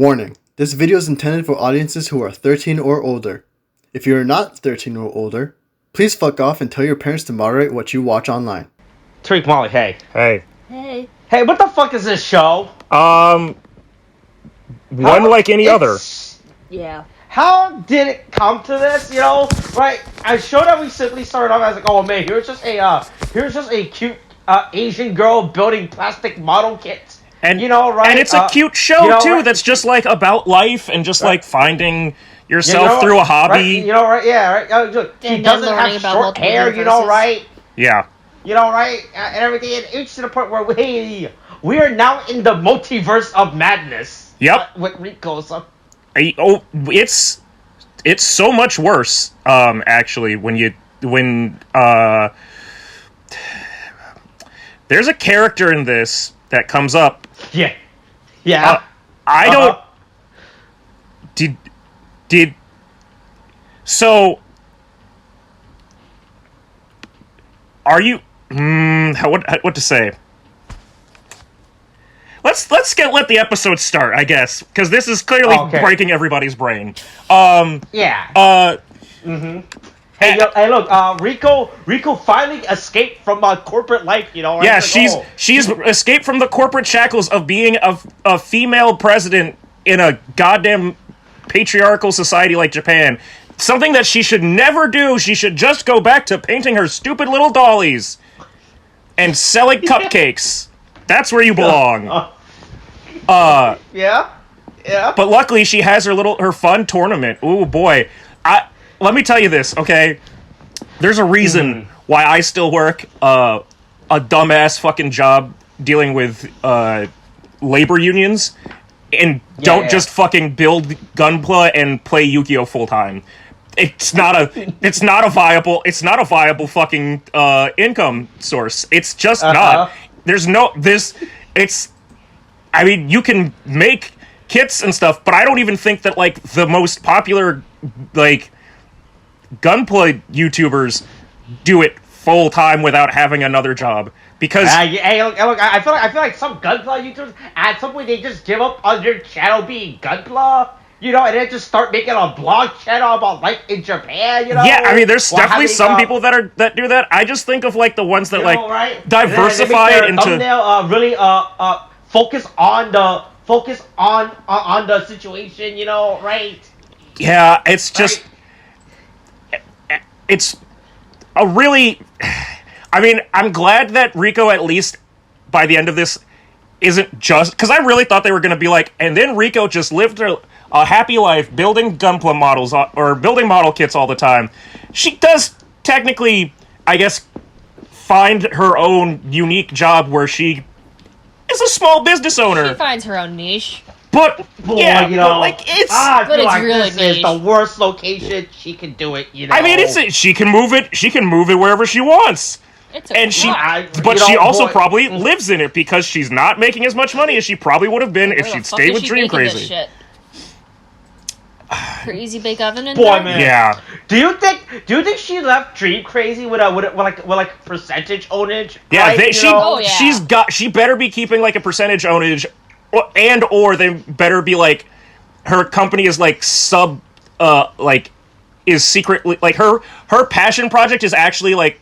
Warning, this video is intended for audiences who are 13 or older. If you are not 13 or older, please fuck off and tell your parents to moderate what you watch online. Tariq, Molly, hey. Hey. Hey. Hey, what the fuck is this show? One like any other. Yeah. How did it come to this, right? A show that we simply started off as like, oh man, here's just a cute Asian girl building plastic model kits. And, right? And it's a cute show, too, right? that's just, like, about life and just, like, finding yourself through a hobby. Right? Right? Yeah, right? Look, she doesn't have short hair, right? Yeah. Right? And everything. And it's to the point where we are now in the multiverse of madness. Yep. With Riko, so. It's so much worse, actually, when there's a character in this that comes up. Yeah. Yeah. I don't... So... Are you... what to say? Let's let the episode start, I guess, because this is clearly breaking everybody's brain. Yeah. Hey, look, Riko finally escaped from corporate life, Right? Yeah, she's escaped from the corporate shackles of being a female president in a goddamn patriarchal society like Japan. Something that she should never do. She should just go back to painting her stupid little dollies and selling cupcakes. That's where you belong. Yeah. But luckily, she has her fun tournament. Ooh, boy. Let me tell you this, okay? There's a reason why I still work a dumbass fucking job dealing with labor unions and don't just fucking build Gunpla and play Yu-Gi-Oh full time. It's not a viable fucking income source. It's just not. I mean, you can make kits and stuff, but I don't even think that, like, the most popular, like, Gunpla YouTubers do it full time without having another job. Because look, I feel like some Gunpla YouTubers at some point they just give up on their channel being Gunpla, and then just start making a blog channel about life in Japan, Yeah, I mean, there's definitely some people that do that. I just think of, like, the ones that right? Diversify it into thumbnail, really focus on the situation, right? Yeah, it's just it's a really... I mean, I'm glad that Riko, at least by the end of this, isn't just... Because I really thought they were going to be like, and then Riko just lived a happy life building Gunpla models, or building model kits all the time. She does technically, I guess, find her own unique job where she is a small business owner. She finds her own niche. But, yeah, it's... I feel like really this is the worst location she can do it, I mean, she can move it wherever she wants. And she also probably lives in it because she's not making as much money as she probably would have been if she'd stayed with Dream Crazy. Her Easy Bake Oven in Boy, there? man. Yeah. Do you think she left Dream Crazy with percentage ownage? Yeah, right? she better be keeping like a percentage ownage, or they better be like her company is like is secretly like her passion project is actually like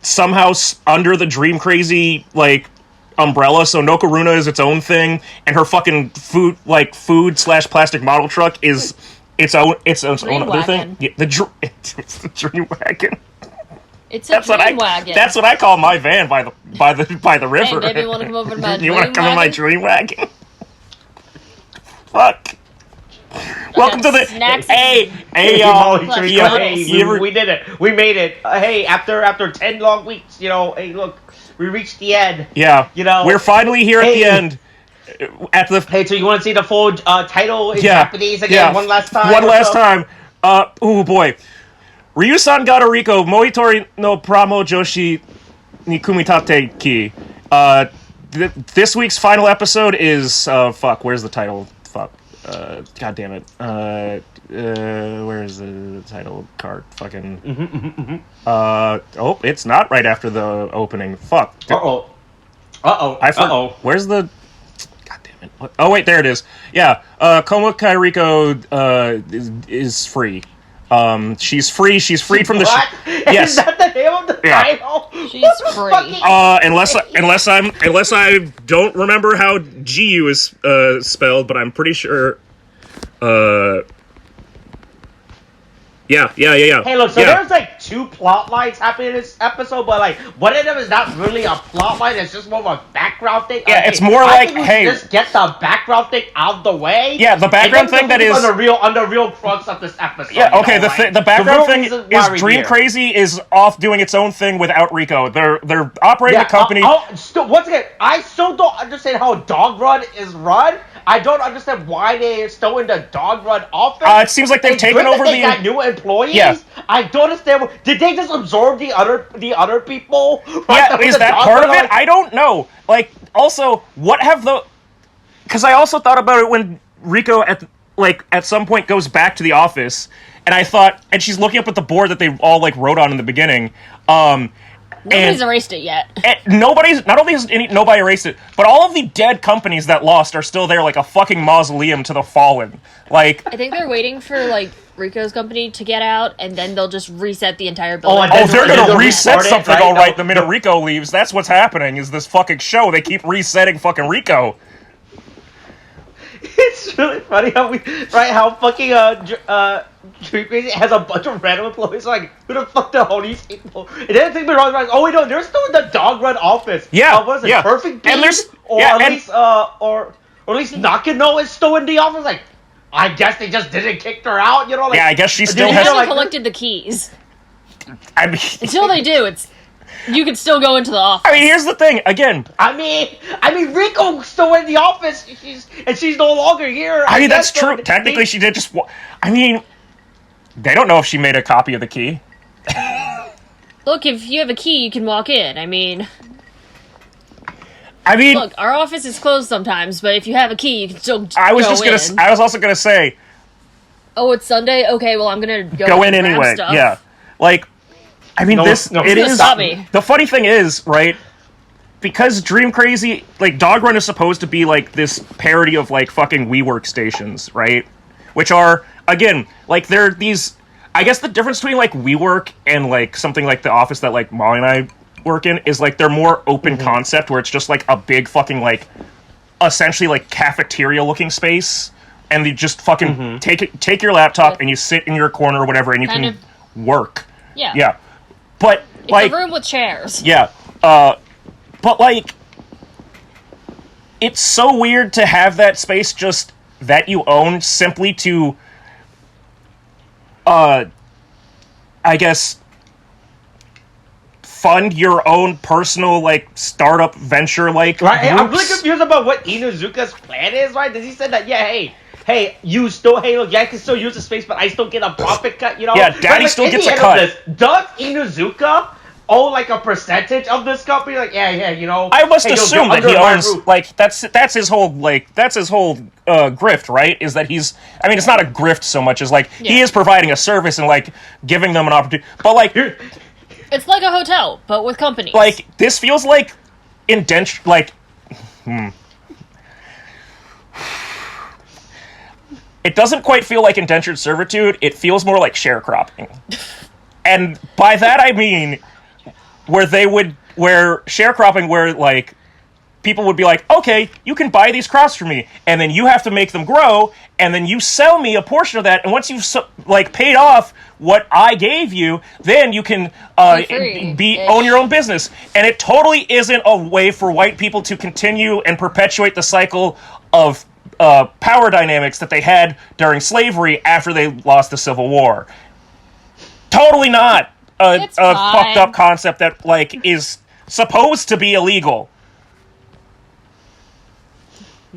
somehow under the Dream Crazy like umbrella, so Nokaruna is its own thing, and her fucking food/plastic model truck is its own other thing. Yeah, it's the Dream Wagon. It's a Dream Wagon. That's what I call my van by the river. Hey, baby, you want to come over to my You want to come in my Dream Wagon? Fuck. Welcome to the y'all. We did it. We made it. Hey, after 10 long weeks, hey, look, we reached the end. Yeah. We're finally here at the end. Hey, so you want to see the full title in Japanese again one last time? One last time. Oh boy. Ryosangata Riko, Moitori no Pramo Joshi ni Kumitate Ki. This week's final episode is where's the title? God damn it. Where is the title card? Fucking... it's not right after the opening. Fuck. Uh-oh. Where's the... God damn Oh wait, there it is. Yeah, Komukai Riko is free. She's free. She's freed from the. What? Yes. Is that the name of the title? She's free. Unless I don't remember how GU is spelled, but I'm pretty sure. Yeah. Hey, look, so yeah. there's like 2 plot lines happening in this episode, but like one of them is not really a plot line, it's just more of a background thing. Yeah, it's more I like, think we hey, should just get the background thing out of the way. Yeah, the background thing that is on the real crux of this episode. Yeah, okay. The background thing is Dream here. Crazy is off doing its own thing without Rico. They're operating the company. Once again, I still don't understand how Dog Run is run. I don't understand why they're still in the Dog Run office. It seems like they've taken over they got new employees. Yeah. I don't understand. Did they just absorb the other people? Yeah, is that part of it? I don't know. Like, also, what have the? Because I also thought about it when Rico at some point goes back to the office, and I thought, and she's looking up at the board that they all like wrote on in the beginning. Nobody's erased it yet. Not only has nobody erased it, but all of the dead companies that lost are still there, like a fucking mausoleum to the fallen. Like, I think they're waiting for like Rico's company to get out, and then they'll just reset the entire building. They're gonna reset something the minute Rico leaves. That's what's happening. Is this fucking show? They keep resetting fucking Rico. It's really funny how fucking Dream Crazy has a bunch of random employees. Like, who the fuck the hell these people? And then think me wrong. Oh wait, no, they're still in the Dog Run office. Yeah, what is it? yeah. Perfect Bean? And there's or at least Nakano is still in the office. Like, I guess they just didn't kick her out. You know? Like, yeah, I guess she still They has. haven't collected the keys. I mean, Until they do, you can still go into the office. I mean, here's the thing. Again, I mean, Rico's still in the office. She's no longer here. I mean, that's true. Technically, she did just. I mean, they don't know if she made a copy of the key. Look, if you have a key, you can walk in. I mean, look, our office is closed sometimes, but if you have a key, you can still I was also gonna say. Oh, it's Sunday. Okay, well, I'm gonna go in anyway. Stuff. Yeah, like. I mean, it is. The funny thing is, right? Because Dream Crazy, like, Dog Run is supposed to be like this parody of like fucking WeWork stations, right? Which are again like they're these. I guess the difference between like WeWork and like something like the office that like Molly and I work in is like they're more open concept where it's just like a big fucking like essentially like cafeteria looking space, and you just fucking take your laptop and you sit in your corner or whatever, and you can work. Yeah. But it's like a room with chairs. Yeah. But like it's so weird to have that space just that you own simply to I guess fund your own personal like startup venture like right. Hey, I'm really confused about what Inuzuka's plan is, right? Does he say that hey, you still, look, I can still use the space, but I still get a profit cut, you know? Yeah, Daddy still gets a cut. Does Inuzuka own, like, a percentage of this company? Like, yeah, you know? I must assume that he owns, like, that's his whole grift, right? Is that he's, I mean, it's not a grift so much as, like, he is providing a service and, like, giving them an opportunity. But, like... It's like a hotel, but with companies. Like, this feels like indenture, like... It doesn't quite feel like indentured servitude. It feels more like sharecropping. And by that I mean where sharecropping where like people would be like, okay, you can buy these crops from me, and then you have to make them grow, and then you sell me a portion of that, and once you've like paid off what I gave you, then you can own your own business. And it totally isn't a way for white people to continue and perpetuate the cycle of power dynamics that they had during slavery after they lost the Civil War. Totally not a fucked up concept that like is supposed to be illegal.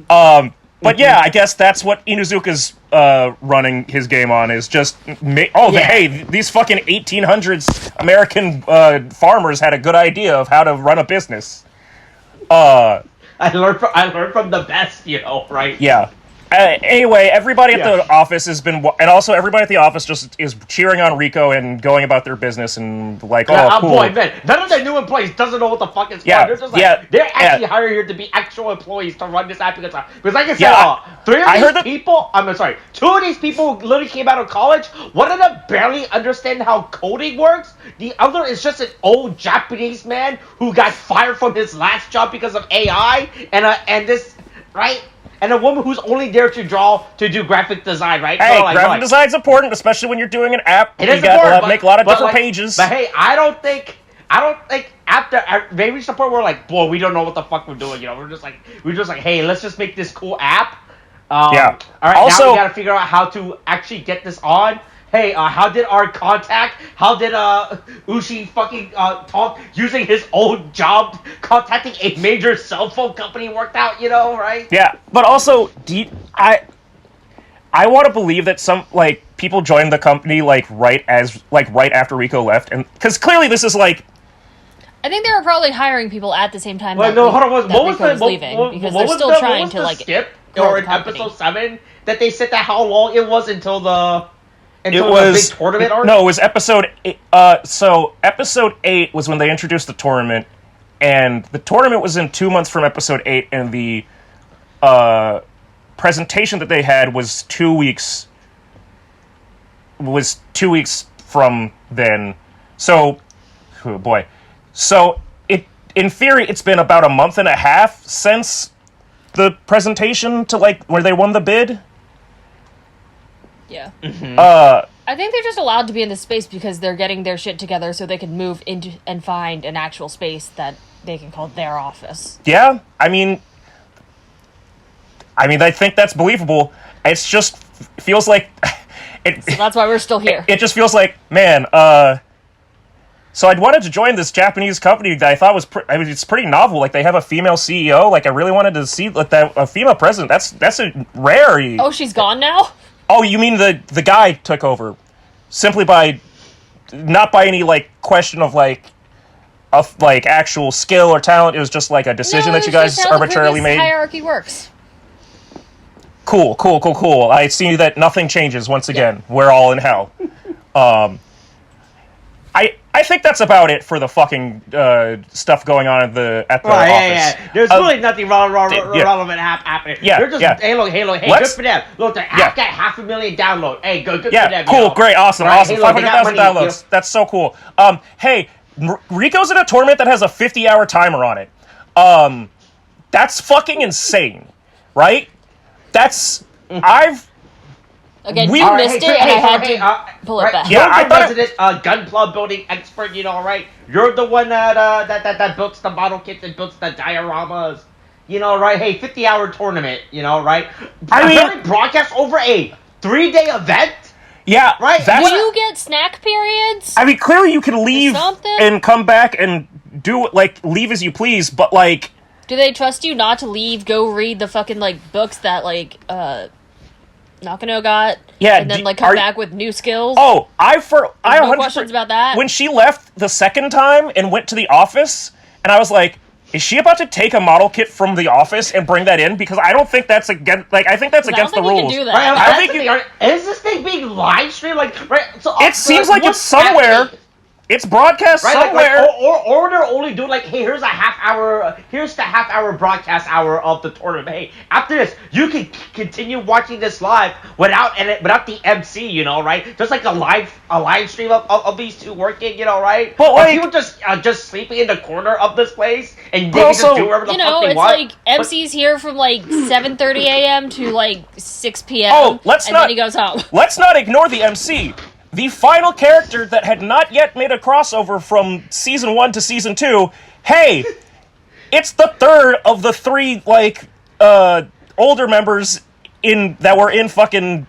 But yeah, I guess that's what Inuzuka's running his game on is just hey, these fucking 1800s American farmers had a good idea of how to run a business. I learned from the best, you know, right? Yeah. Anyway, everybody at the office has been, and also everybody at the office just is cheering on Riko and going about their business and like, oh, cool. Boy, man, none of the new employees doesn't know what the fuck is going on. They're just like, they're actually hired here to be actual employees to run this app because like I said, two of these people literally came out of college. One of them barely understand how coding works. The other is just an old Japanese man who got fired from his last job because of AI, and this, right? And a woman who's only there to do graphic design, right? Hey, graphic design's important, especially when you're doing an app. It is you important, gotta make a lot of different pages. But hey, I don't think after they reach the point where like, boy, we don't know what the fuck we're doing. You know, we're just like, hey, let's just make this cool app. All right. Also, now we gotta figure out how to actually get this on. Hey, how did Ushi fucking talk using his old job contacting a major cell phone company worked out, you know, right? Yeah, but also, I want to believe that some, like, people joined the company, right after Riko left, and, because clearly this is, like... I think they were probably hiring people at the same time Riko was leaving, because they're still trying to, like... skip, or in episode 7, that they said that how long it was until the... It was the big tournament arc? No, it was episode 8. So episode 8 was when they introduced the tournament, and the tournament was in 2 months from episode 8, and the presentation that they had was 2 weeks. Was 2 weeks from then. So, oh boy. So in theory, it's been about a month and a half since the presentation to where they won the bid. Yeah. Mm-hmm. I think they're just allowed to be in this space because they're getting their shit together so they can move into and find an actual space that they can call their office. Yeah, I mean, I think that's believable. It's just feels like it. So that's why we're still here. It just feels like, man. So I'd wanted to join this Japanese company that I thought was, it's pretty novel. Like, they have a female CEO. Like, I really wanted to see a female president. That's a rarity. Oh, she's gone now? Oh, you mean the guy took over, simply by, not by any question of actual skill or talent. It was just a decision that you guys arbitrarily made. Hierarchy works. Cool. I see that nothing changes once again. Yeah. We're all in hell. I think that's about it for the fucking stuff going on at the office. Yeah. There's really nothing relevant happening. Yeah, They're just, hey, good for them. Look, their app got 500,000 downloads. Hey, good for them. Cool, great, awesome. 500,000 downloads. That's so cool. Hey, Riko's in a tournament that has a 50-hour timer on it. That's fucking insane, right? That's... Again, you missed it, and I had to pull it back. Yeah, you're the resident gun club building expert, you know, right? You're the one that builds the model kits and builds the dioramas, you know, right? Hey, 50-hour tournament, you know, right? Broadcast over a 3-day event? Yeah, right. Do you get snack periods? I mean, clearly you can leave and come back and do leave as you please, but do they trust you not to leave? Go read the fucking books that Nakano got, and then come back with new skills. Oh, I no questions about that. When she left the second time and went to the office, and I was like, is she about to take a model kit from the office and bring that in? Because I don't think that's against. I think that's against the rules. You can do that. Right, is this thing being live streamed? So it seems like it's somewhere. It's broadcast somewhere. Or they're only doing hey, here's the half hour broadcast hour of the tournament. Hey, after this, you can continue watching this live without the MC, you know, right? Just a live stream of these two working, you know, right? But people just sleeping in the corner of this place and they can just do whatever the fuck they want. It's MC's here from 7:30 a.m. to 6 p.m. Oh, then he goes home. Let's not ignore the MC. The final character that had not yet made a crossover from Season 1 to Season 2, hey, it's the third of the 3, older members that were in fucking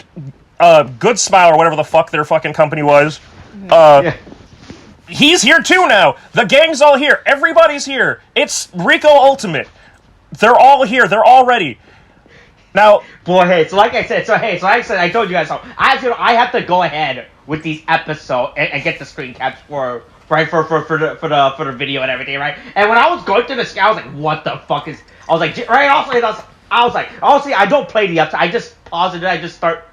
Good Smile or whatever the fuck their fucking company was. He's here too now. The gang's all here. Everybody's here. It's Riko Ultimate. They're all here. They're all ready. Now, boy, hey, I told you guys so. I have to go ahead with these episodes and get the screen caps for the video and everything, right? And when I was going through the scout, I was like, what the fuck is... I was like, right, also, I was like, honestly, I don't play the episode. I just pause it and I just start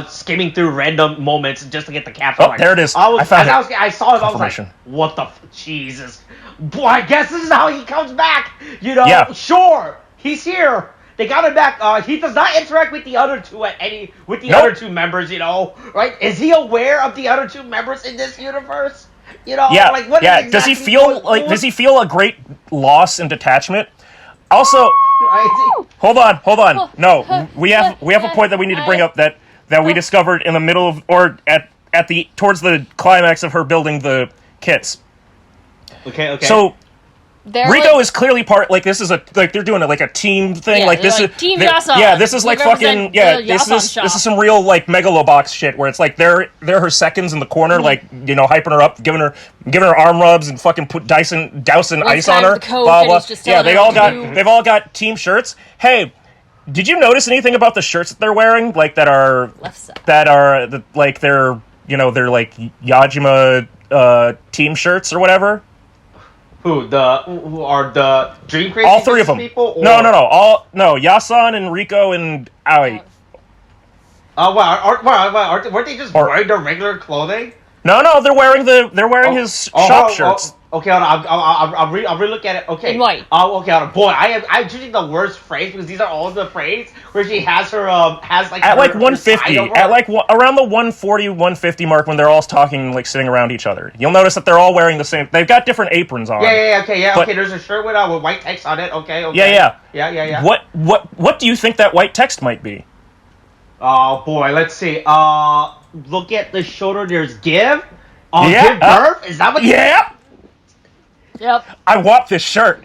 skimming through random moments just to get the caption. Oh, there it is. I found it. I saw it. I was like, Confirmation. what the Jesus? Boy, I guess this is how he comes back. You know, Yeah. sure, he's here. They got him back. He does not interact with the other two other two members. You know, right? Is he aware of the other two members in this universe? You know, Yeah, like what? yeah. Exactly Does he feel does he feel a great loss and detachment? Also, hold on. No, we have a point that we need to bring up that we discovered in the middle of, or at the towards the climax of her building the kits. Okay. So They're Riko is clearly part. Like this is they're doing it like a team thing. Yeah, like this like is Team they're- Yasan. Yeah, this is We like fucking represent yeah. the This Yasan is shop. this is some real like megalobox shit where it's like they're her seconds in the corner, like hyping her up, giving her arm rubs and fucking dousing ice on her. the coke Blah and blah. he's just Yeah, telling her what to do. they've all got team shirts. Hey, did you notice anything about the shirts that they're wearing? Like that are Left side. like they're like Yajima team shirts or whatever. Who are the Dream Crazy All three of them. people? Or... No. Yasan and Riko and Aoi. Weren't they just wearing their regular clothing? No, they're wearing his shop shirts. Okay, hold on. I'll relook at it. Okay. In white. Okay, hold on. Boy, I'm choosing the worst phrase because these are all the phrase where she has her has like At her, like her 150, side over. at like around the 140, 150 mark when they're all talking, like sitting around each other. You'll notice that they're all wearing the same. They've got different aprons on. Okay, But- There's a shirt with white text on it. Okay. Yeah. What do you think that white text might be? Oh boy, let's see. Look at the shoulder. There's give. Yeah, Give birth. Is that what? Yeah. Yep. I want this shirt.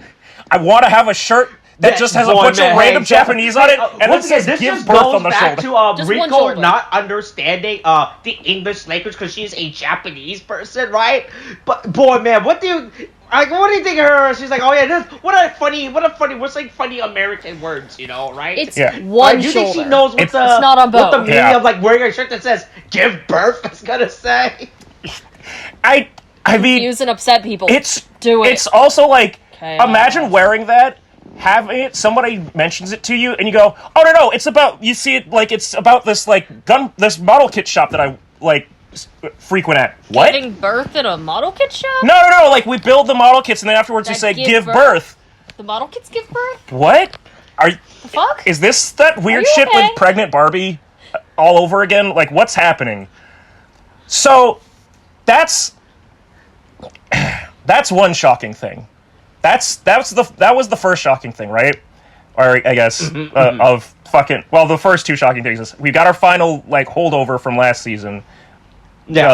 I want to have a shirt that just has a bunch of random Japanese on it, and it says this "Give just birth" goes on the back shoulder. to Just one Riko shoulder. not understanding the English language because she's a Japanese person, right? But boy, man, what do you think of her? She's like, oh yeah, what's like funny American words, right? It's Yeah. one Do you shoulder. think she knows what It's not on what the both. meaning Yeah. of like wearing a shirt that says "give birth" is gonna say? I mean, Use and upset people. it's Do it. It's also like, Okay. imagine wearing that, having it, somebody mentions it to you, and you go, oh no, it's about, you see it like it's about this like this model kit shop that I like frequent at. What? Giving birth at a model kit shop? No, like we build the model kits and then afterwards we That say give give birth? birth. The model kits give birth? What? The fuck? Is this that weird you shit okay? with pregnant Barbie all over again? Like what's happening? So that's one shocking thing. That was the first shocking thing, right? Or I guess of fucking the first two shocking things is we got our final like holdover from last season.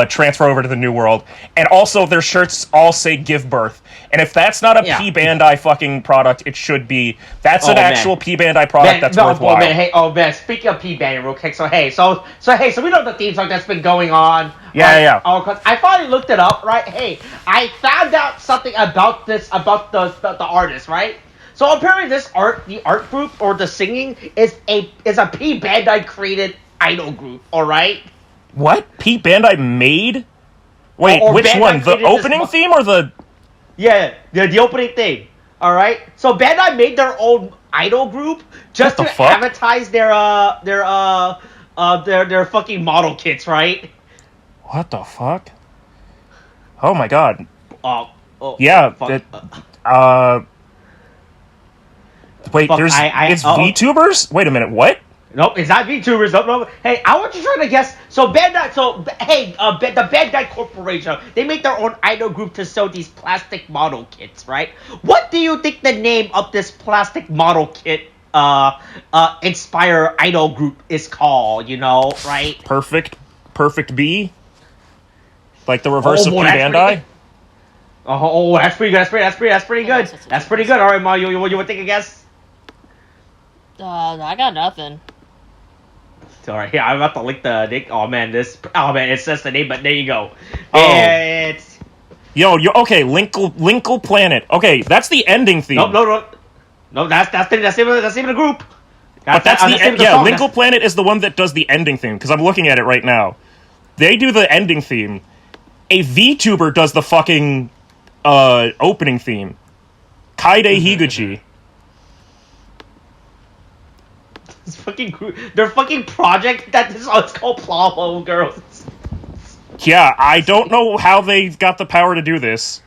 Transfer over to the new world, and also their shirts all say "Give Birth," and if that's not a P Bandai fucking product, it should be. That's an actual P Bandai product that's worthwhile. Man, speaking of P Bandai, real quick. So we know the theme song that's been going on. Yeah. Oh, 'cause I finally looked it up, right? Hey, I found out something about the artist, right? So apparently, the art group or the singing is a P Bandai created idol group. All right. What? P Bandai made? Wait, Or which Bandai one? The created this opening theme or the? Yeah, the opening thing. All right. So Bandai made their own idol group just What to the fuck? advertise their fucking model kits, right? What the fuck? Oh my god. Oh Yeah. fuck. Wait, Fuck, there's it's uh-oh. VTubers? Wait a minute, what? Nope, it's not VTubers. Nope. Hey, I want you to try to guess. So Bandai. The Bandai Corporation. They make their own idol group to sell these plastic model kits, right? What do you think the name of this plastic model kit inspire idol group is called? Right? Perfect B? Like the reverse of P boy, that's Bandai? that's pretty good. That's pretty good. That's pretty good. All right, Ma, you would think a guess? I got nothing. All right, yeah, I'm about to link the link. Oh man, it says the name, but there you go. Oh. It's Okay, Linkle Planet. Okay, that's the ending theme. no. That's even a group. But that's the name of song. song. Linkle Planet is the one that does the ending theme, because I'm looking at it right now. They do the ending theme. A VTuber does the fucking opening theme. Kaide Higuchi. Their fucking project that this it's called Plamo Girls. Yeah, I don't know how they got the power to do this.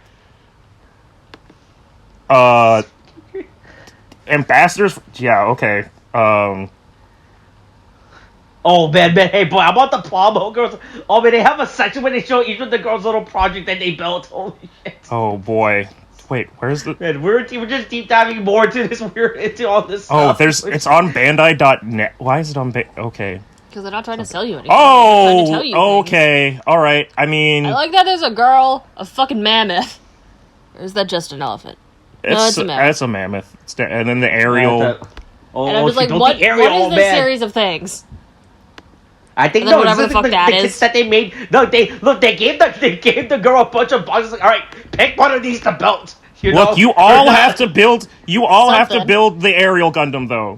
Ambassadors? Yeah, okay. Oh man, hey boy, I want the Plamo Girls. Oh man, they have a section where they show each of the girls' little project that they built. Holy shit. Oh boy. Wait, where's the... Man, we're just deep diving more into this. We're into all this stuff. It's on Bandai.net. Why is it on Okay. Because they're not trying to sell you anything. Oh, they're trying to tell you okay. All right. I mean... I like that there's a girl, a fucking mammoth. Or is that just an elephant? No, it's a mammoth. It's a mammoth. And then the aerial... And I'm just like, what is this series of things? I think no, whatever the fuck that is. Kits that they made. No, they gave the girl a bunch of boxes. Like, all right, pick one of these to build. Look, you all have to build. You all have to build the aerial Gundam, though.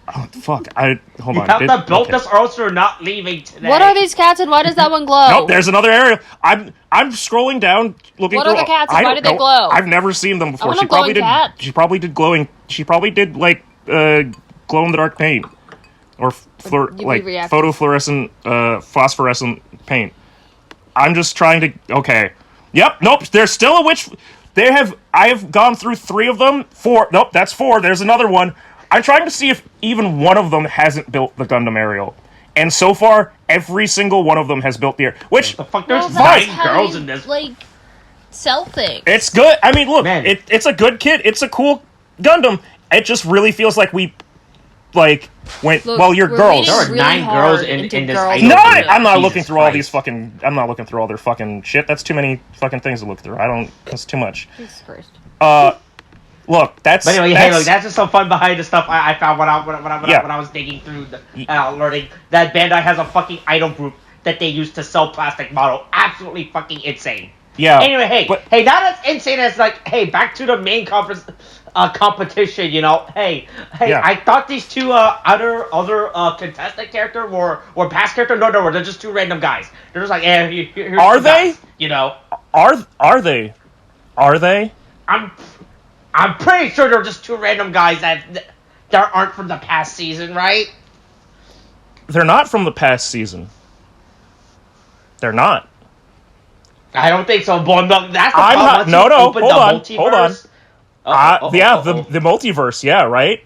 Oh fuck! Hold on. You have to build this, or else you're not leaving today. What are these cats, and why does that one glow? Nope, there's another aerial. I'm scrolling down, looking. What are the cats, and why did they glow? I've never seen them before. I want a glowing cat. She probably did glowing. She probably did like glow in the dark paint. Or photofluorescent, phosphorescent paint. I'm just trying to... Okay. Yep, nope, there's still a witch... I have gone through 3 of them. 4. Nope, that's 4. There's another one. I'm trying to see if even one of them hasn't built the Gundam aerial. And so far, every single one of them has built the aerial. Which... The fuck, there's 9 girls in this. Like, sell things. It's good. I mean, look, it's a good kit. It's a cool Gundam. It just really feels like we... Like, you're girls. There are 9 girls in this. I'm not looking through all these fucking... I'm not looking through all their fucking shit. That's too many fucking things to look through. That's too much. Jesus Christ. Look, that's... But anyway, hey, look, that's just some fun behind the stuff I found when I was digging through, learning that Bandai has a fucking item group that they use to sell plastic model. Absolutely fucking insane. Yeah. Anyway, hey, not as insane as, like, hey, back to the main competition, you know. Hey, yeah. I thought these 2 other contestant character were past character. No, they're just 2 random guys. They're just like, here's are they? Guys, you know. Are they? Are they? I'm pretty sure they're just 2 random guys that aren't from the past season, right? They're not from the past season. They're not. I don't think so, boy. No, that's the problem. No. Hold on. The multiverse. Yeah, right.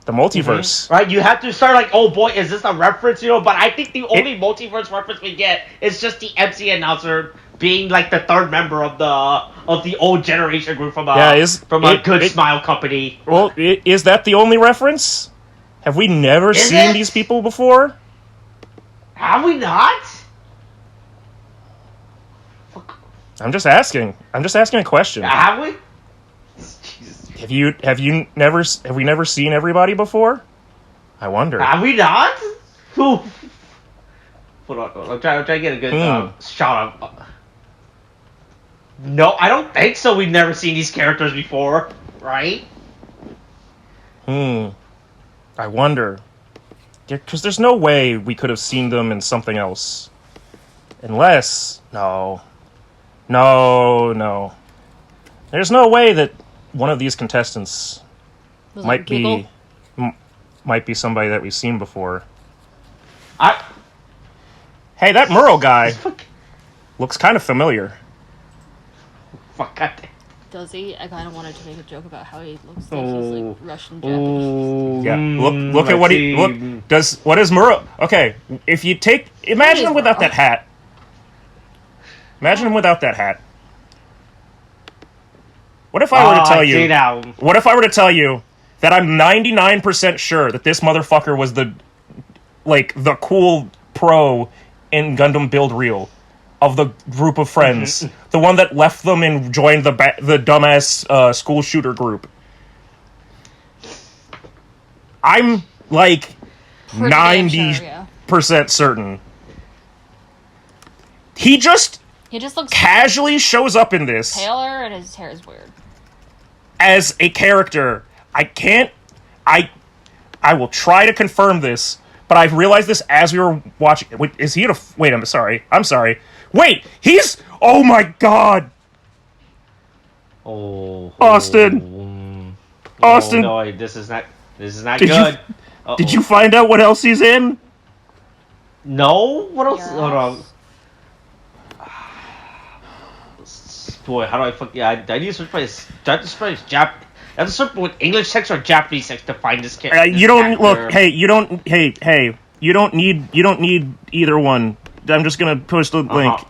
The multiverse. Mm-hmm. Right. You have to start like, oh boy, is this a reference? You know, but I think the only multiverse reference we get is just the MC announcer being like the 3rd member of the old generation group from a Good Smile company. Well, is that the only reference? Have we never seen these people before? Have we not? I'm just asking a question. Have we? Jesus. Have we never seen everybody before? I wonder. Have we not? Hold on. I'm trying to get a good shot of. No, I don't think so. We've never seen these characters before, right? I wonder. Because there's no way we could have seen them in something else. Unless... No. There's no way that one of these contestants might be somebody that we've seen before. Hey, that Muro guy looks kind of familiar. Fuck, God. Does he? I kind of wanted to make a joke about how he looks like he's like Russian Japanese. Yeah, look at what what is Muro? Okay, if you imagine him without that hat. Imagine him without that hat. What if I were to tell you? What if I were to tell you that I'm 99% sure that this motherfucker was the cool pro in Gundam Build Reel of the group of friends, the one that left them and joined the dumbass school shooter group? I'm like 90% certain. He just looks casually shows up in this. Paler and his hair is weird. As a character. I will try to confirm this, but I've realized this as we were watching. Wait, is he wait, I'm sorry. Wait, oh my god! Oh. Austin! Oh no, this is not good. Did you find out what else he's in? No? What else? Yes. Hold on. Boy, how do I fuck? Yeah, I need to search by his. Do I have to search by his I have to search with English text or Japanese text to find this character. You don't look. Hey, you don't. Hey. You don't need either one. I'm just gonna post the link.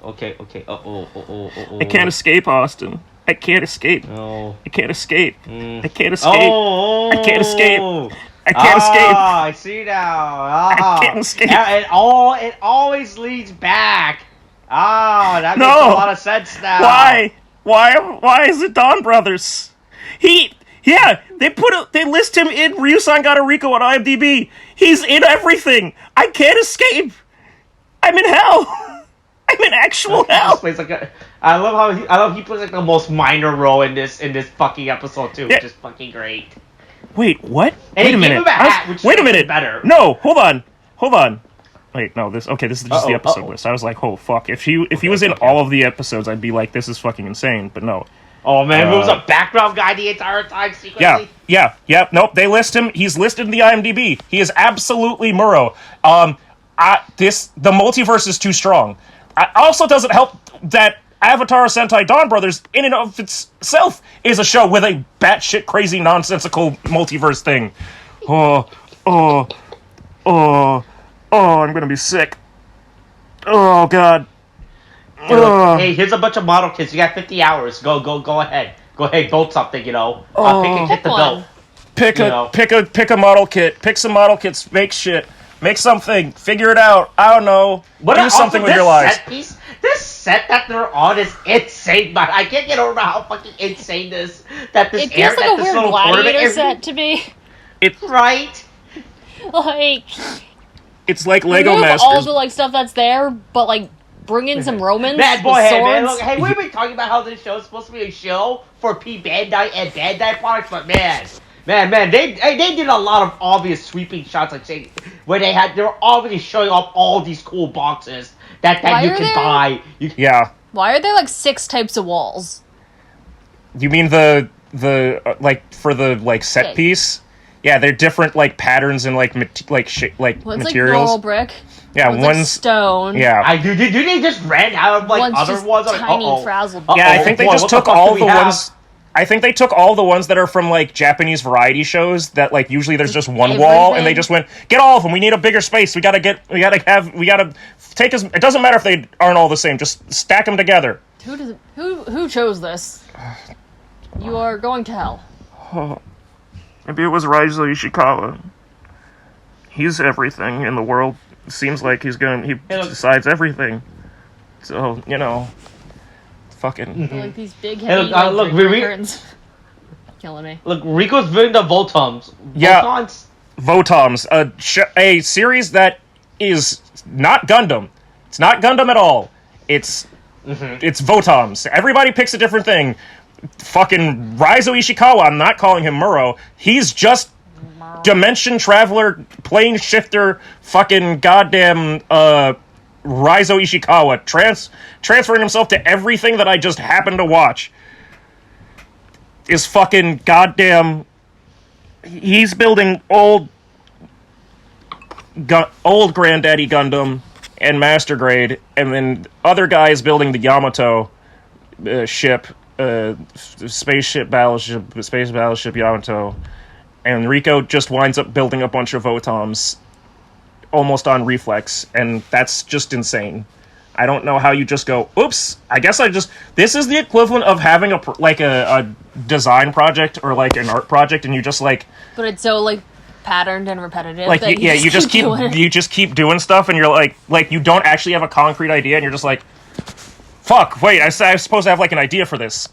Okay. I can't escape, Austin. I can't escape. No. I can't escape. I can't escape. Oh. I can't escape. I can't escape. I see now. I can't escape. It always leads back. That makes a lot of sense now. Why? Why is it Don Brothers? They list him in Ryosangata Riko on IMDb. He's in everything. I can't escape. I'm in hell. I'm in actual hell. I love he plays like the most minor role in this fucking episode too, which is fucking great. Wait, what? And Wait a minute. Wait a minute. Better. No, hold on. Wait, no, this is just the episode list. I was like, oh fuck. If he was in all of the episodes, I'd be like, this is fucking insane. But no. Oh man, he was a background guy the entire time secretly. Yeah. Nope, they list him. He's listed in the IMDb. He is absolutely Muro. The multiverse is too strong. Also doesn't help that Avatar Sentai Dawn Brothers, in and of itself, is a show with a batshit crazy nonsensical multiverse thing. Oh, I'm gonna be sick. Oh god. Hey, here's a bunch of model kits. You got 50 hours. Go ahead. Go ahead, build something. Pick a kit to build. Pick a model kit. Pick some model kits. Make shit. Make something. Figure it out. I don't know. Do something with your lives. This set that they're on is insane, but I can't get over how fucking insane this. It feels like a weird gladiator set to me. Right? Like, it's like Lego Masters. All the stuff that's there, but bring in some Romans. Bad boy, with hey man, swords. look, hey, we've been talking about how this show is supposed to be a show for Bandai and Bandai products, but man, they did a lot of obvious sweeping shots, where they were obviously showing off all these cool boxes that you can buy. Yeah. Why are there 6 types of walls? You mean the for the set piece? Yeah, they're different patterns and one's materials. Normal brick. Yeah, one's stone. Yeah. Do they just ran out of one's other just ones? Tiny frazzled. Yeah, I think they just took all the ones. I think they took all the ones that are from Japanese variety shows that usually there's just one wall, and they just went, get all of them. We need a bigger space. We gotta take as. It doesn't matter if they aren't all the same. Just stack them together. Who chose this? You are going to hell. Oh, maybe it was Raizou Ishikawa. He's everything in the world. It seems like he decides everything. So fucking. These big heavy curtains. Killing me. Look, Rico's doing the Voltoms. Yeah, Votoms, a series that is not Gundam. It's not Gundam at all. It's Votoms. Everybody picks a different thing. Fucking Raizou Ishikawa, I'm not calling him Muro. He's just dimension traveler, plane shifter, fucking goddamn Raizou Ishikawa, transferring himself to everything that I just happened to watch. Is fucking goddamn. He's building old Granddaddy Gundam and Master Grade, and then other guys building the Yamato ship, space battleship Yamato, and Riko just winds up building a bunch of Votoms almost on reflex, and that's just insane. I don't know how you just go, oops, I guess this is the equivalent of having a design project or an art project, and you just But it's so patterned and repetitive. You just keep doing stuff, and you're you don't actually have a concrete idea, and you're just fuck, wait, I'm supposed to have an idea for this.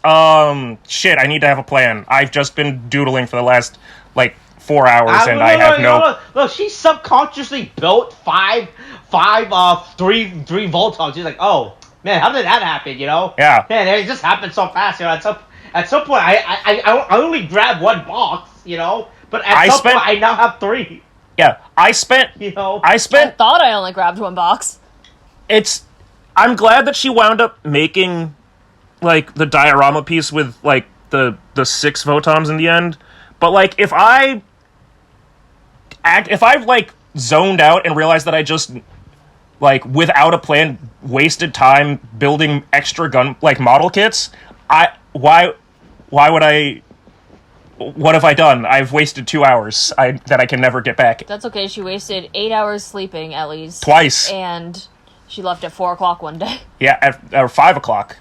Shit, I need to have a plan. I've just been doodling for the last 4 hours, and I have no. Look, she subconsciously built three Voltoms. She's oh man, how did that happen? Yeah. Man, it just happened so fast. At some point, I only grabbed one box. But at some point, I now have 3. Yeah, I thought I only grabbed one box. I'm glad that she wound up making the diorama piece with the 6 Votoms in the end. But if I if I've like zoned out and realized that I just like without a plan wasted time building extra gun like model kits, why would I? What have I done? I've wasted 2 hours that I can never get back. That's okay. She wasted 8 hours sleeping at least. Twice. And she left at 4 o'clock one day. Yeah, or 5 o'clock.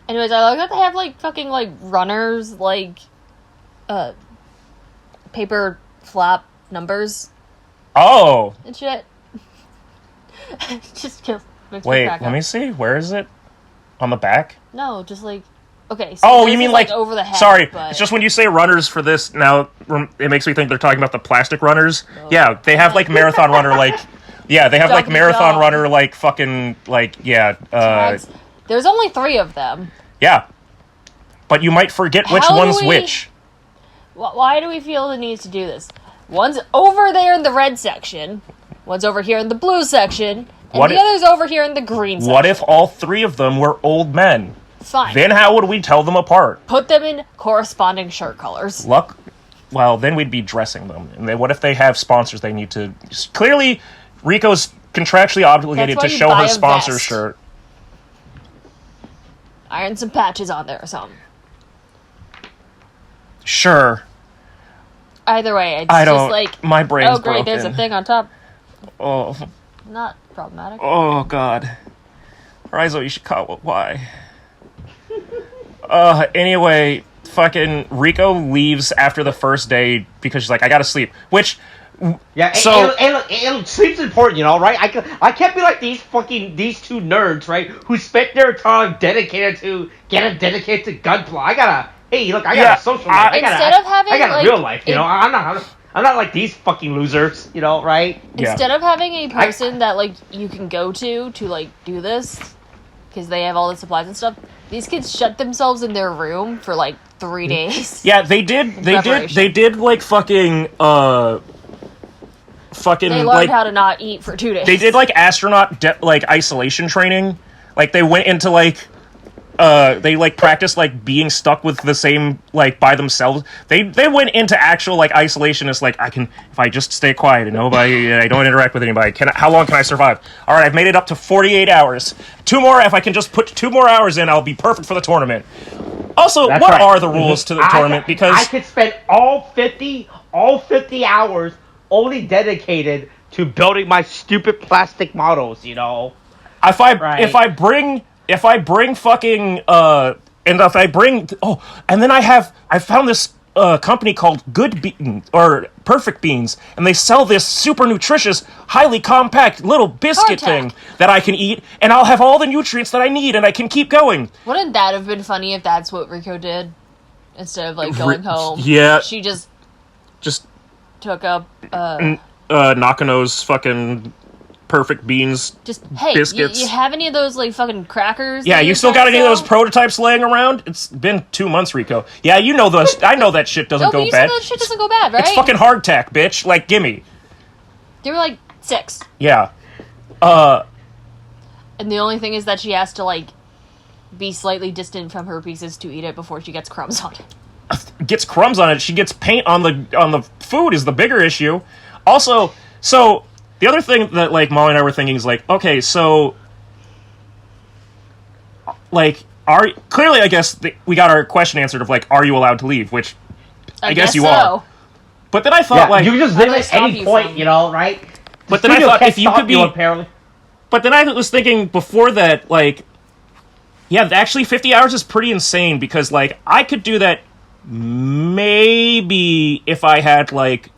Anyways, I like that they have like fucking like runners, like paper flap numbers Oh. and shit. Just makes me Wait, crack let up. me see. Where is it? On the back? No, just like okay. So Oh, this you mean is, like over the head? Sorry, but... it's just when you say runners for this now, it makes me think they're talking about the plastic runners. No. Yeah, they have like marathon runner like. Yeah, they have like Doggy marathon dog. runner like fucking like yeah. There's only 3 of them. Yeah, but you might forget which How do one's we- which. Why do we feel the need to do this? One's over there in the red section. One's over here in the blue section. And What the if- other's over here in the green section. What if all 3 of them were old men? Fine. Then how would we tell them apart? Put them in corresponding shirt colors. Well, then we'd be dressing them. And then what if they have sponsors they need to... Clearly, Riko's contractually obligated That's why to you show buy her a sponsor vest. shirt. Iron some patches on there or something. Sure. Either way, it's I don't... just like... my brain's Oh, great, broken. there's a thing on top. Oh, Not problematic. oh, God. Raizou Ishikawa, why? Anyway, fucking Riko leaves after the first day because she's like, I gotta sleep. Which... Yeah, So- and sleep's important, you know, right? I can't be like these two nerds, right? Who spent their time dedicated to gunplay. I got Yeah, a social life. Instead of having, I got a like, real life, you know. I'm not like these fucking losers, you know, right? Yeah. Instead of having a person that, like, you can go to, like, do this, because they have all the supplies and stuff, these kids shut themselves in their room for, like, 3 days. Yeah, they did, like, fucking, They learned like... how to not eat for 2 days. They did, like, astronaut, like, isolation training. Like, they went into, like, they, like, practiced, like, being stuck with the same, like, by themselves. They went into actual, like, isolation as, like, if I just stay quiet and nobody, I don't interact with anybody, how long can I survive? Alright, I've made it up to 48 hours. 2 more, if I can just put 2 more hours in, I'll be perfect for the tournament. Also, That's what right. are the rules to the tournament? Because... I could spend all 50 hours only dedicated to building my stupid plastic models, you know. If I bring fucking and then I found this company called Good Bean or Perfect Beans, and they sell this super nutritious, highly compact little biscuit Hardtack. thing that I can eat, and I'll have all the nutrients that I need, and I can keep going. Wouldn't that have been funny if that's what Riko did? Instead of, like, going home. Yeah. She just Just took up, Nakano's fucking Perfect Beans. just, hey, biscuits. you have any of those, like, fucking crackers? Yeah, that you still trying got to any of those sell? prototypes laying around? It's been 2 months, Riko. Yeah, you know those. I know that shit doesn't No, but go you bad. said that shit doesn't go bad, right? It's fucking hardtack, bitch. Like, gimme. They were, like, 6. Yeah. And the only thing is that she has to, like, be slightly distant from her pieces to eat it before she gets crumbs on it. Gets crumbs on it. She gets paint on the food is the bigger issue. Also, so the other thing that like Molly and I were thinking is like, okay, so like clearly I guess we got our question answered of like, are you allowed to leave? Which I guess you so. are. But then I thought like you can just How do leave I at stop any you point, from- you know, right? But then I Studio thought can't if you stop could be apparently. But then I was thinking before that, like, yeah, actually 50 hours is pretty insane because, like, I could do that maybe if I had, like,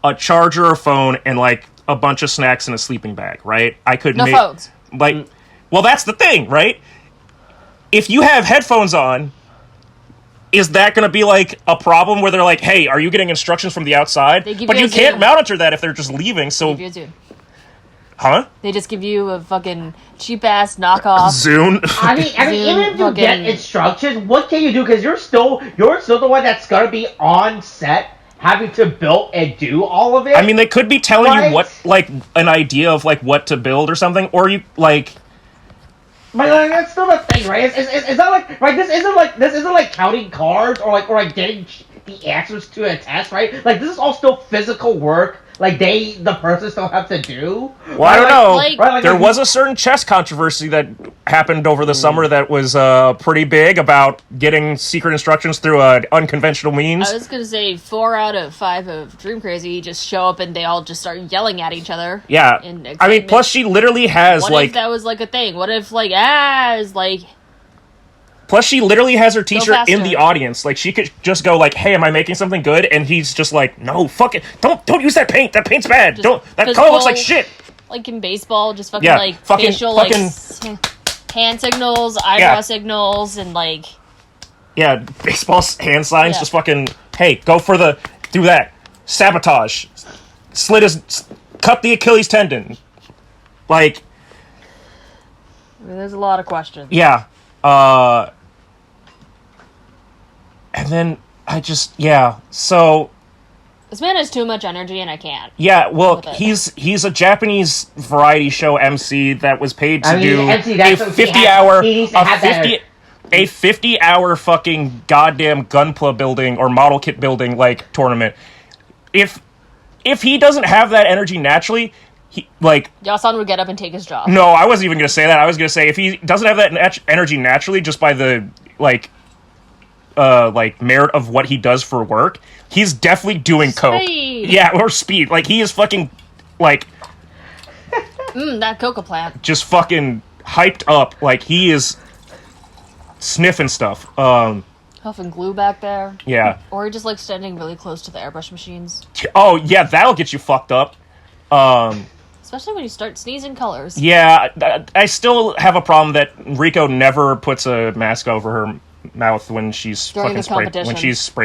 a charger or phone and, like, a bunch of snacks in a sleeping bag, right? I could No phones. Like, well, that's the thing, right? If you have headphones on, is that going to be, like, a problem where they're like, hey, are you getting instructions from the outside? They give But you you a can't Zoom. monitor that if they're just leaving, so... Give you a Zoom. Huh? They just give you a fucking cheap-ass knockoff. Zune? I mean, even if you get fucking- instructions, what can you do? Because you're still the one that's gonna be on set, having to build and do all of it. I mean, they could be telling Right? you what, like, an idea of, like, what to build or something, or you, like... But like, that's still the thing, right? It's not like, right? This isn't like counting cards or like getting the answers to a test, right? Like this is all still physical work. Like the person still have to do. Well, I don't know. Right, there was a certain chess controversy that happened over the summer that was pretty big about getting secret instructions through unconventional means. I was gonna say 4 out of 5 of Dream Crazy just show up and they all just start yelling at each other. Yeah, I mean, plus she literally has what if that was like a thing? What if is like? Plus, she literally has her teacher in the audience. Like, she could just go like, "Hey, am I making something good?" And he's just like, "No, fuck it, don't use that paint. That paint's bad. That color looks like shit." Like in baseball, just facial hand signals, eyebrow signals, and like. Yeah, baseball hand signs. Just fucking, hey, do that. Sabotage, cut the Achilles tendon. Like, I mean, there's a lot of questions. Yeah. And then so this man has too much energy and I can't. Yeah, well, he's a Japanese variety show MC that was paid to do a 50-hour fucking goddamn gunpla building or model kit building like tournament. If he doesn't have that energy naturally, Yasan would get up and take his job. No, I wasn't even going to say that. I was going to say if he doesn't have that energy naturally just by the merit of what he does for work, he's definitely doing coke. Yeah, or speed. Like, he is fucking that coca plant. Just fucking hyped up. Like, he is sniffing stuff. Huffing glue back there. Yeah. Or he just standing really close to the airbrush machines. Oh, yeah, that'll get you fucked up. Especially when you start sneezing colors. Yeah, I still have a problem that Riko never puts a mask over her mouth when she's fucking spray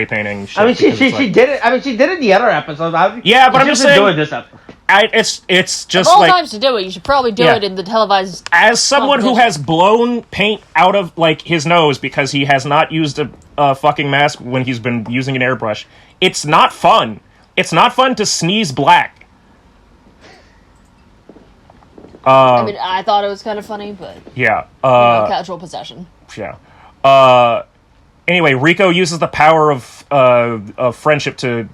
painting shit. I mean, she did it. I mean, she did it in the other episode. But I'm just saying, doing this episode. It's just of all times to do it, you should probably do it in the televised. As someone who has blown paint out of his nose because he has not used a fucking mask when he's been using an airbrush, it's not fun. It's not fun to sneeze black. I mean, I thought it was kind of funny, but yeah, casual possession. Yeah. Anyway, Riko uses the power of friendship to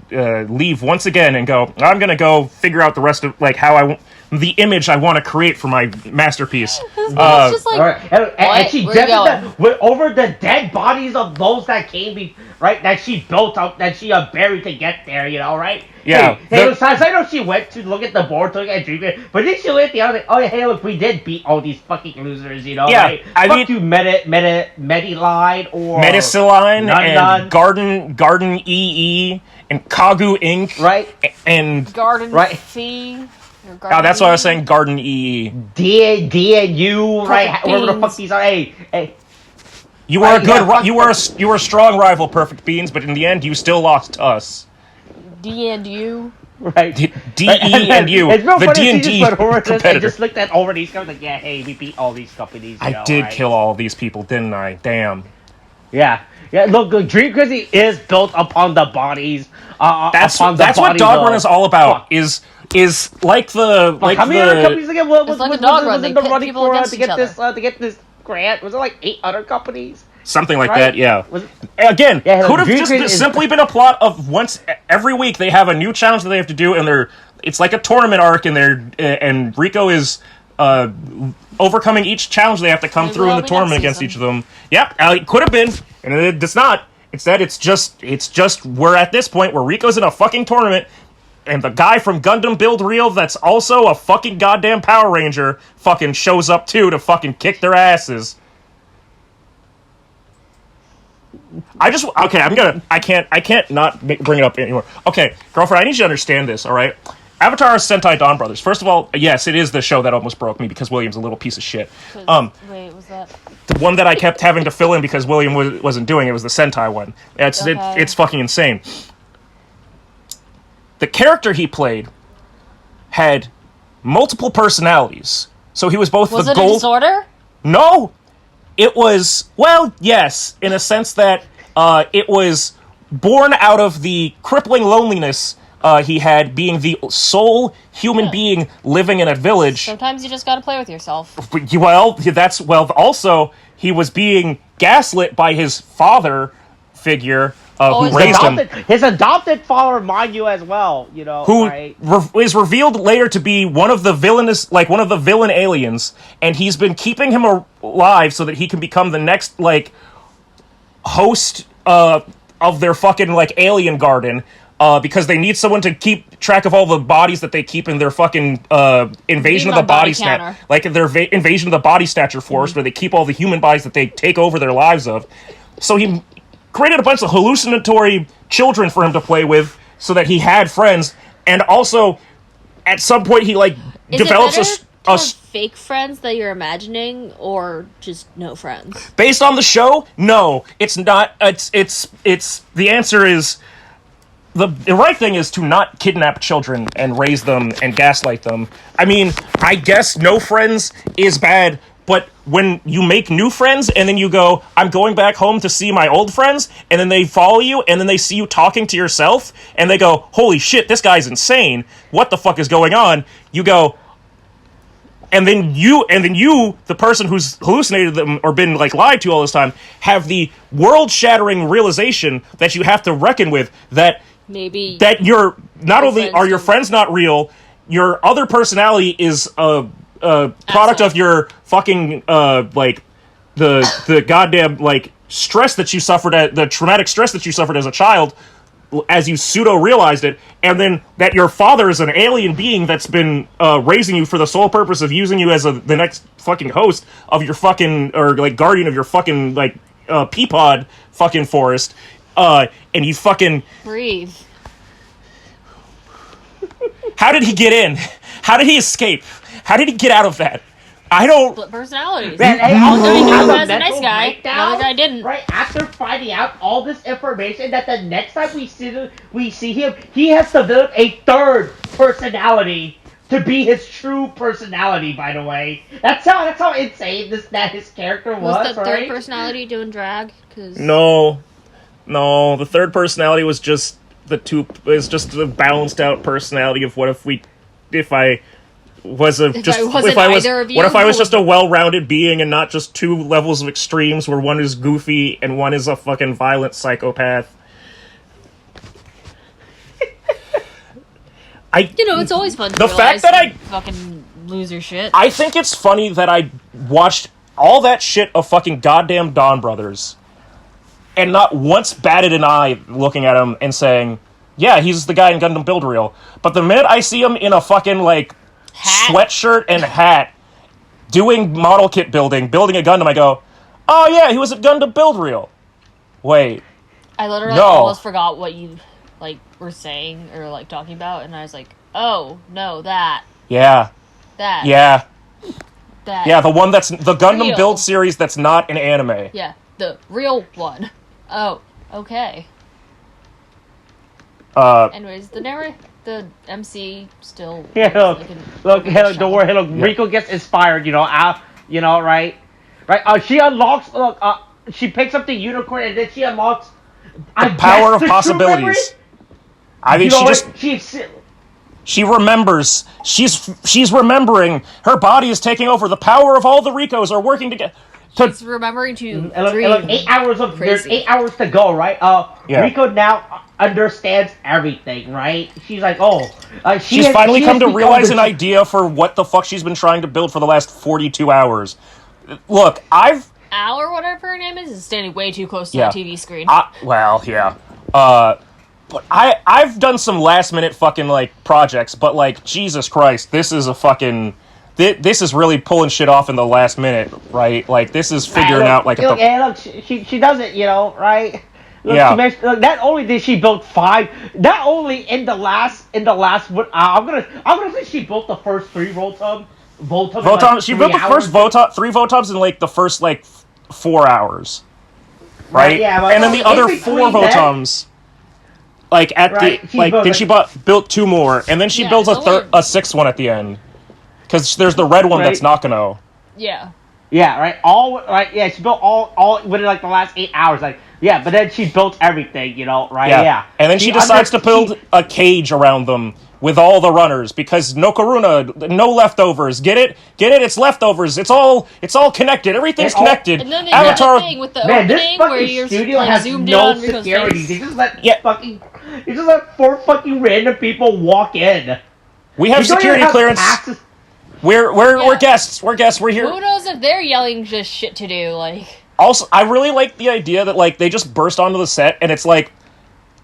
leave once again and go, I'm gonna go figure out the rest of the image I want to create for my masterpiece. Just like, and she did that over the dead bodies of those that came right, that she built up, that she buried to get there, right? Yeah. I know she went to look at the board to look at Dream, but then she looked at the other, oh, hey, look, we did beat all these fucking losers, yeah, right? Fuck you, Mediline, or Mediciline, and Garden EE, and Kagu Inc., right? And Garden Fee. That's what I was saying, Garden EE. D and U, right? Whatever the fuck these are, hey. You were you were a strong rival, Perfect Beans, but in the end, you still lost to us. D and U. Right. D-E and U. It's real the funny D&D competitor. I just looked at over these guys like, yeah, hey, we beat all these companies. I did kill all these people, didn't I? Damn. Yeah. Look, Dream Crazy is built upon the bodies. That's what Dog Run is all about. Is like the how many other companies again? Was like a Dog Run. They pit people against each other to get this grant? Was it like 8 other companies? Something like that, yeah. Again, could have just simply been a plot of once every week they have a new challenge that they have to do, and it's like a tournament arc, and Riko is overcoming each challenge they have to come through in the tournament against each of them. Yep, it could have been, and it's not. Instead, it's just we're at this point where Riko's in a fucking tournament, and the guy from Gundam Build Real that's also a fucking goddamn Power Ranger fucking shows up too to fucking kick their asses. I can't not bring it up anymore. Okay, girlfriend, I need you to understand this, alright? Avatar is Sentai Dawn Brothers. First of all, yes, it is the show that almost broke me because William's a little piece of shit. Wait, was that? The one that I kept having to fill in because William wasn't doing it was the Sentai one. It's fucking insane. The character he played had multiple personalities. So he was both Was the it gold... a disorder? No! It was, well, yes, in a sense that it was born out of the crippling loneliness he had being the sole human being living in a village. Sometimes you just gotta play with yourself. Also, he was being gaslit by his father figure who his raised him, His adopted father, mind you, as well. You know, who right? is revealed later to be one of the villain aliens, and he's been keeping him alive so that he can become the next like host of their fucking like alien garden. Because they need someone to keep track of all the bodies that they keep in their fucking invasion of the body snatcher, like their invasion of the body snatcher force, where they keep all the human bodies that they take over their lives of. So he created a bunch of hallucinatory children for him to play with, so that he had friends, and also at some point he like develops a fake friends that you're imagining, or just no friends. Based on the show, no, it's not. It's the answer is. The right thing is to not kidnap children and raise them and gaslight them. I mean, I guess no friends is bad, but when you make new friends and then you go, I'm going back home to see my old friends, and then they follow you and then they see you talking to yourself and they go, holy shit, this guy's insane. What the fuck is going on? You go, and then you, the person who's hallucinated them or been like lied to all this time, have the world-shattering realization that you have to reckon with that maybe that you're not only are your friends not real, your other personality is a product of your fucking like the goddamn like stress that you suffered the traumatic stress that you suffered as a child, as you pseudo realized it, and then that your father is an alien being that's been raising you for the sole purpose of using you as the next fucking host of your fucking or like guardian of your fucking like peapod fucking forest. And you fucking... breathe. How did he get in? How did he escape? How did he get out of that? I don't... Split personalities. Man, hey, One also, guy knew him as as a nice guy, another guy didn't. Right after finding out all this information, that the next time we see him, he has developed a third personality to be his true personality. By the way, that's how insane that his character was. The third personality doing drag? Cause... No, the third personality was just the balanced out personality of what if I was just a well-rounded being and not just two levels of extremes where one is goofy and one is a fucking violent psychopath. it's always fun to the fact that I fucking loser shit. I think it's funny that I watched all that shit of fucking goddamn Dawn Brothers and not once batted an eye looking at him and saying, yeah, he's the guy in Gundam Build Reel. But the minute I see him in a fucking, like, sweatshirt and hat, doing model kit building a Gundam, I go, oh yeah, he was at Gundam Build Reel. Wait. I literally almost forgot what you, like, were saying or, like, talking about, and I was like, oh, no, that. Yeah. That. Yeah. That. Yeah, the one that's, the Gundam Build series that's not an anime. Yeah, the real one. Oh, okay. Anyways, the MC still. Yeah, look, don't worry. Look, Riko gets inspired. Right. She unlocks. Look, she picks up the unicorn and then she unlocks the power of possibilities. I mean, she remembers. She's remembering. Her body is taking over. The power of all the Rikos are working together. She's remembering to dream. Look, 8 hours of there's 8 hours to go, right? Riko now understands everything, right? She's like, she's finally come to realize an idea for what the fuck she's been trying to build for the last 42 hours. Look, Al or whatever her name is standing way too close to the TV screen. But I've done some last minute fucking like projects, but like Jesus Christ, this is a fucking. This is really pulling shit off in the last minute, right? Like, this is figuring out, like... She does it, right? Look, yeah. Not only did she build 5... Not only in the last... I'm gonna say she built the first 3 Voltums. She built the first 3 Voltums in, like, the first, like, 4 hours. Right? Yeah, and then the other 4 Voltums... Like, then she built 2 more, and then she builds a 6th one at the end. Because there's the red one that's Nakano. Yeah. Yeah, right? She built all within, like, the last 8 hours. Like, but then she built everything, right? Yeah. And then she decides to build a cage around them with all the runners because no Karuna, no leftovers. Get it? It's leftovers. It's all connected. Everything's connected. And then they Avatar. did the thing with the Man, this opening where fucking you're studio like has zoomed in no on Rico's security. face. They just let Yeah. they just let 4 fucking random people walk in. We have You don't security even have clearance. access- We're guests. We're guests. We're here. Who knows if they're yelling just shit to do? Like, Also, I really like the idea that like they just burst onto the set and it's like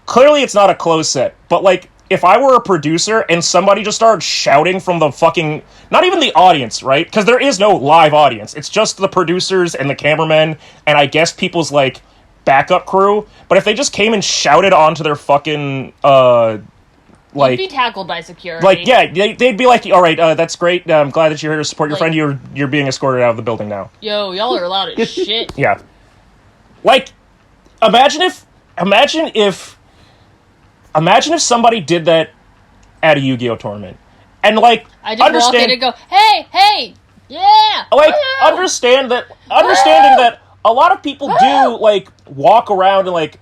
clearly it's not a closed set, but like if I were a producer and somebody just started shouting from the fucking not even the audience, right? Because there is no live audience. It's just the producers and the cameramen and I guess people's like backup crew. But if they just came and shouted onto their fucking you'd be tackled by security. like yeah, they'd be like, all right, that's great. I'm glad that you're here to support your Like- friend. You're being escorted out of the building now. Yo, y'all are loud as shit. Yeah. Like, imagine if somebody did that at a Yu-Gi-Oh tournament. And like I just walk in and go, hey, yeah! like woo!" understanding that a lot of people do like walk around and like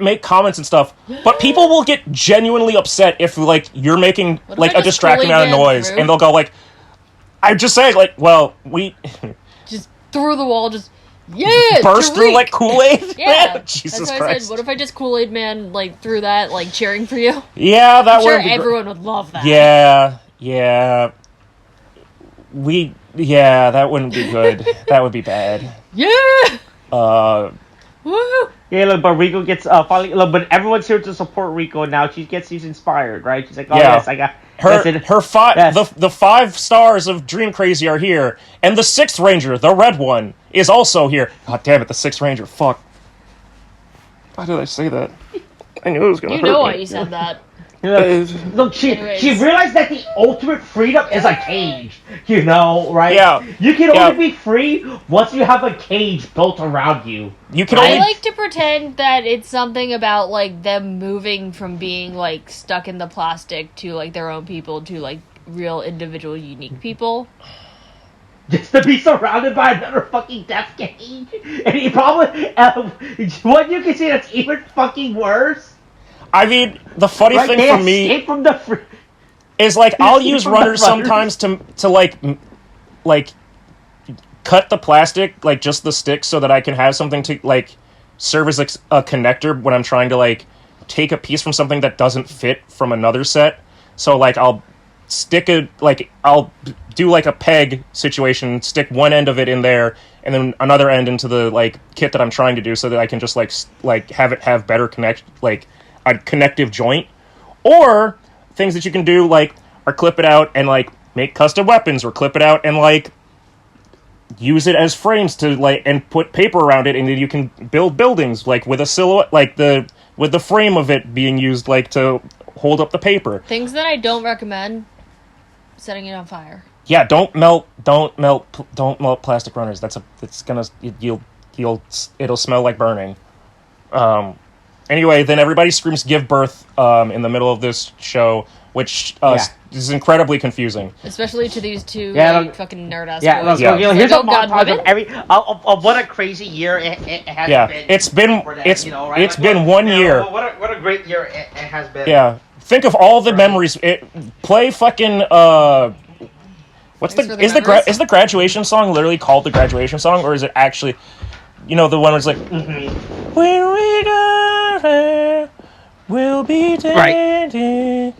make comments and stuff, but people will get genuinely upset if like you're making What if like I a just distracting amount of Kool-Aid Man noise through? and they'll go like I'm just saying like, well, we Just through the wall, just, yeah! burst Tariq! through like Kool-Aid. Yeah, Jesus that's why I Christ. said, what if I just Kool-Aid Man, like, through that, like, cheering for you? Yeah, that I'm sure would be everyone would love that. Yeah. That wouldn't be good. That would be bad. Yeah! Woo! Yeah, look, but Rico gets finally. Look, but everyone's here to support Rico now. She's inspired, right? She's like, oh Yeah. yes, I got Her Yes. the 5 stars of Dream Crazy are here, and the 6th Ranger, the red one, is also here. God damn it, the 6th Ranger. Fuck. Why did I say that? I knew it was gonna You hurt know me. why you said that. Look, she Anyways. realized that the ultimate freedom is a cage. You know, right? Yeah. You can Yeah. only be free once you have a cage built around you. You can I only like to pretend that it's something about, like, them moving from being, like, stuck in the plastic to, like, their own people to, like, real individual unique people. Just to be surrounded by another fucking death cage. And he probably what you can see that's even fucking worse. I mean, the funny Right? thing They for me escape from the is like I'll escape use from the runners sometimes to like cut the plastic, like just the stick, so that I can have something to like serve as a connector when I'm trying to like take a piece from something that doesn't fit from another set. So like I'll I'll do like a peg situation, stick one end of it in there, and then another end into the like kit that I'm trying to do, so that I can just like have it have better like a connective joint. Or things that you can do like are clip it out and like make custom weapons, or clip it out and like use it as frames to like and put paper around it, and then you can build buildings like with a silhouette, like with the frame of it being used like to hold up the paper. Things that I don't recommend, setting it on fire. Yeah, don't melt plastic runners. It'll smell like burning. Anyway, then everybody screams "give birth" in the middle of this show, which is incredibly confusing. Especially to these two fucking nerd-ass Yeah, boys. look, Yeah. here's Like, a oh God, montage women? of what a crazy year it has Yeah, been. it's been for them, it's you know, right? it's Like, been what- 1 year. What a great year it has been. Yeah, think of all the memories. Play fucking what's Thanks for the is memories. the graduation song literally called the graduation song, or is it actually, you know, the one where it's like when we go there, we'll be dating,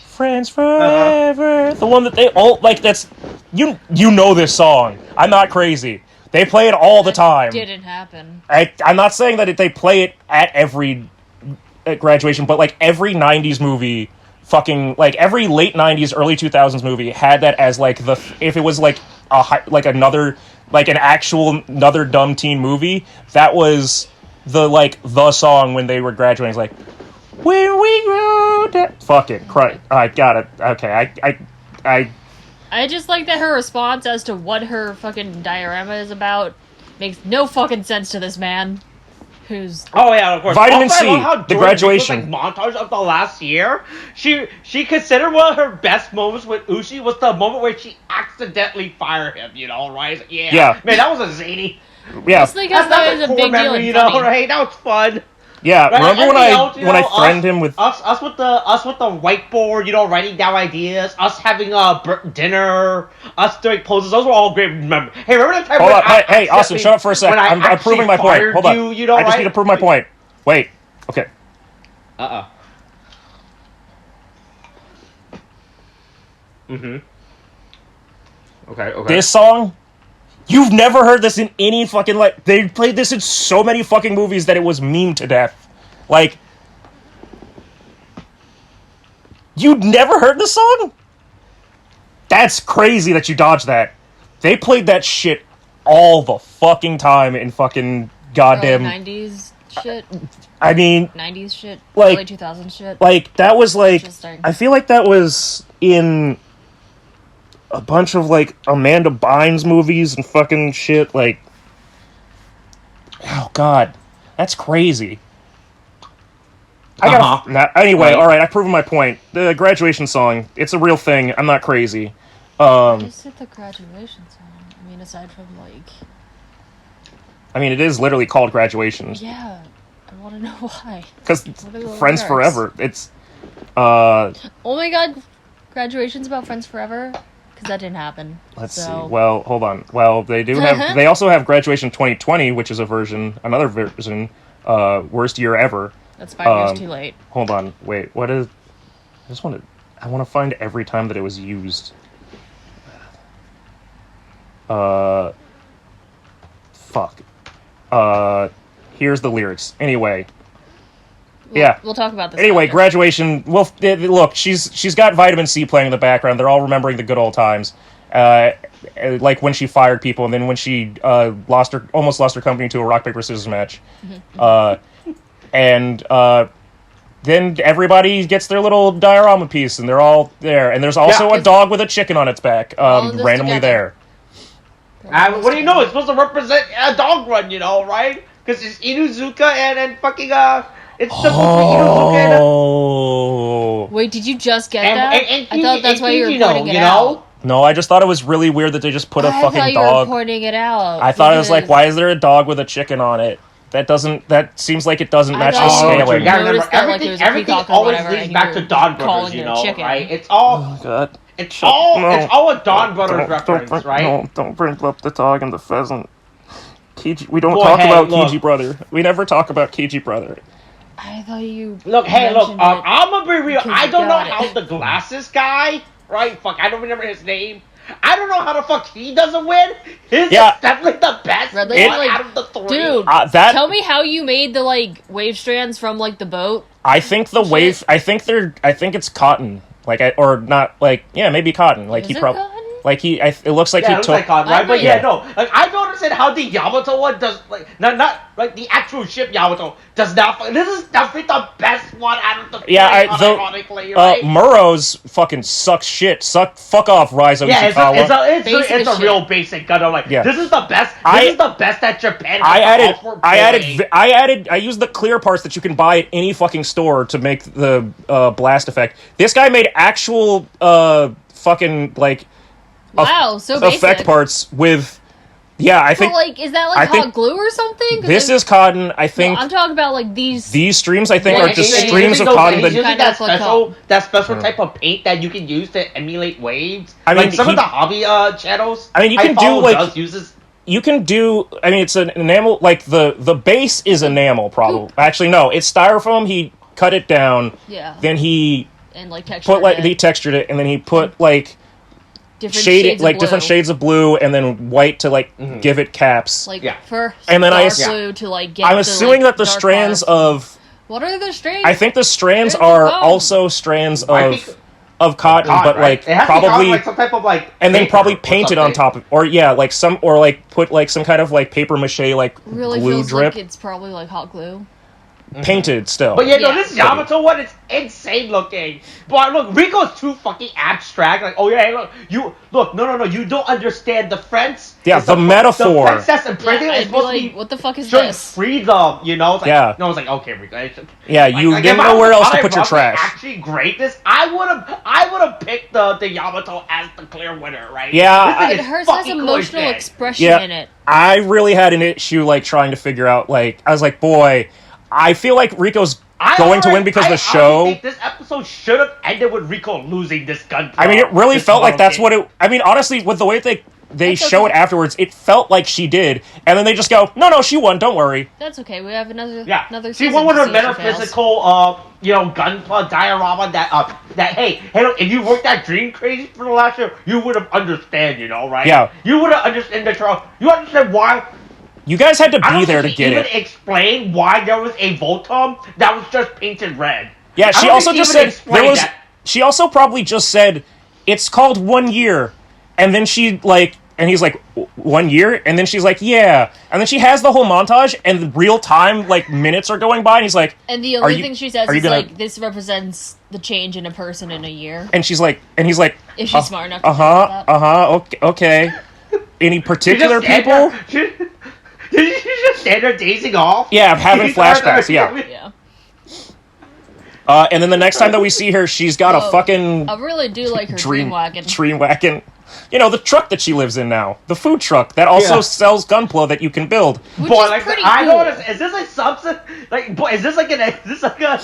friends forever. The one that they all like. That's you know this song. I'm not crazy. They play it all the time. Didn't happen. I'm not saying that they play it at every graduation, but like every 90s movie, fucking like every late 90s, early 2000s movie had that as like if it was like another another dumb teen movie, that was the song when they were graduating. It's like when we grow fuck it, cry. I got it. Okay, I just like that her response as to what her fucking diorama is about makes no fucking sense to this man. Who's Oh yeah, of course. Vitamin Also, I C, love how the Jordan graduation. Rico's, like, montage of the last year. She considered one of her best moments with Uchi was the moment where she accidentally fired him. You know, right? Like, yeah. Yeah. Man, that was a zany. yeah. mostly because That's that was a a core big deal memory, and you know, funny. right? That was fun. Yeah, Right, remember and when the I old, threatened him with us with the whiteboard, writing down ideas, us having dinner, us doing poses. Those were all great. Remember? Hey, remember that time Hold when on, hey, Austin, shut up for a sec. when I I'm proving my point. fired Hold on. you, I just need right? to prove my point. Wait. Okay. Mm-hmm. Okay. This song, you've never heard this in any fucking, like, they played this in so many fucking movies that it was memed to death. Like, you'd never heard this song? That's crazy that you dodged that. They played that shit all the fucking time in fucking goddamn... 90s shit. I mean... 90s shit. Like, early 2000s shit. Like, that was like... Interesting. I feel like that was in a bunch of, like, Amanda Bynes movies and fucking shit, like... Oh, God. That's crazy. I gotta... Anyway, Right. alright, I've proven my point. The graduation song, it's a real thing. I'm not crazy. Is it the graduation song? I mean, aside from, like... I mean, it is literally called Graduation. Yeah. I want to know why. Because What are the Friends lyrics? Forever. It's... Oh my god. Graduation's about Friends Forever? Because that didn't happen. Let's So- see. Well, hold on. Well, they do have... They also have Graduation 2020, which is another version, Worst Year Ever. That's 5 years too late. Hold on. Wait, what is... I want to find every time that it was used. Fuck. Here's the lyrics. Anyway. Yeah. We'll talk about this Anyway, after. graduation. Well, look, she's got Vitamin C playing in the background. They're all remembering the good old times, like when she fired people, and then when she almost lost her company to a rock paper scissors match, and then everybody gets their little diorama piece, and they're all there. And there's also a dog with a chicken on its back, All of this randomly together. there. What do you know? It's supposed to represent a dog run, right? Because it's Inuzuka and fucking it's supposed to be Inuzuka and Oh. Wait, did you just get and, that? and, I thought that's why you were Fiji, pointing it out. No, I just thought it was really weird that they just put a I fucking thought you dog. were pointing it out. I thought it was like, because why is there a dog with a chicken on it? That seems like it doesn't I match the thought you scaling. You gotta remember, noticed that, like, it was a everything peacock or always whatever, leads and back you to were Don Brothers, calling it a chicken. right? It's all God. it's all a Don Brothers Don't- reference, don't, right? No, don't bring up the dog and the pheasant. We don't Boy, talk hey, about look. Kiji Brother. We never talk about Kiji Brother. I thought you Look, mentioned it. I'm gonna be real. because I you don't know got it. how the glasses guy, right? Fuck, I don't remember his name. I don't know how the fuck he doesn't win. His Yeah. is definitely the best Red one Lady, like, out of the three. Dude, That tell me how you made the, like, wave strands from, like, the boat. I think the wave. I think it's cotton. Maybe cotton. Like Is he it probably. cotton? Like it looks like Yeah, he it looks took. like on, right? I But agree. yeah, no. Like, I don't understand how the Yamato one does, like, not like the actual ship Yamato does not. This is definitely the best one out of the three, ironically, right? Muro's fucking sucks shit. Fuck off, Ryosangata Yeah, Riko. it's Basic a as real shit. basic gun. I'm like, Yeah. this is the best. I- This is the best that Japan has to offer, boy. I used the clear parts that you can buy at any fucking store to make the blast effect. This guy made actual fucking like Wow, so basic. effect parts with. Yeah, I But, think like, is that, I like, think hot glue or something? 'Cause this I- is cotton. I think No, I'm talking about, like, these... these streams I think Yeah, are just he's streams of those- cotton he's that. using Kind that of like special type of paint that you can use to emulate waves. I mean, like some of the hobby channels. I mean, you can do, follow like- does uses. You can do. I mean, it's an enamel. Like the base is enamel, probably. Actually, no, it's styrofoam. He cut it down. Yeah. Then he And, like, texture he textured it, and then he put like different shaded shades of like blue. different shades of blue, and then white to like give it caps. Like, Yeah. for And then I dark ass- blue to, like, get I'm the, assuming like, that the dark strands bars. of. What are the strands? I think the strands Strands are of cotton. also strands I of think- cotton, but right? like It has to be probably. cotton, like some type of like. and then paper probably or painted on something. top of, or yeah, like some, or like put like some kind of like paper mache like really glue feels drip, like it's probably, like, hot glue. painted still. But yeah, no, Yeah. this Yamato one is insane looking. But look, Rico's too fucking abstract. Like, oh yeah, hey, look, no, you don't understand the Friends. Yeah, It's the metaphor. The princess and printing Yeah, is I'd be supposed like, to be what the fuck is showing this? freedom. It's like, Yeah. No, I was like, okay, Rico. Yeah, you didn't know where else to put your trash. Actually, great. I would have picked the Yamato as the clear winner, right? Yeah, This thing But is hers has fucking emotional gorgeous. expression Yeah. in it. I really had an issue like trying to figure out like I was like, boy, I feel like Riko's I going to win because the honestly show. think this episode should have ended with Riko losing this gun. I mean, it really felt like that's what it. I mean, honestly, with the way they show it afterwards, it felt like she did, and then they just go, no, she won. Don't worry. That's okay. We have another. Yeah, Another she season won with to her see if she metaphysical, gunpla diorama that hey, look, if you worked that dream crazy for the last year, you would have understand, right? Yeah. You would have understand the trial. You understand why. You guys had to I be don't there to think she get even it. explained why there was a Voltum that was just painted red. Yeah, she also just said there was. That. She also probably just said it's called 1 year, and then she and he's like 1 year, and then she's like yeah, and then she has the whole montage, and real time minutes are going by, and he's like, And the only thing she says is this represents the change in a person in a year. and he's like, If she's smart enough to okay. Any particular people? Did she just stand there dazing off? Yeah, having flashbacks. Yeah. Yeah. And then the next time that we see her, she's got a fucking I really do like her dream wagon. Dream wagon. The truck that she lives in now. The food truck that also sells gunpla that you can build. Which is pretty cool. I know is this like something is this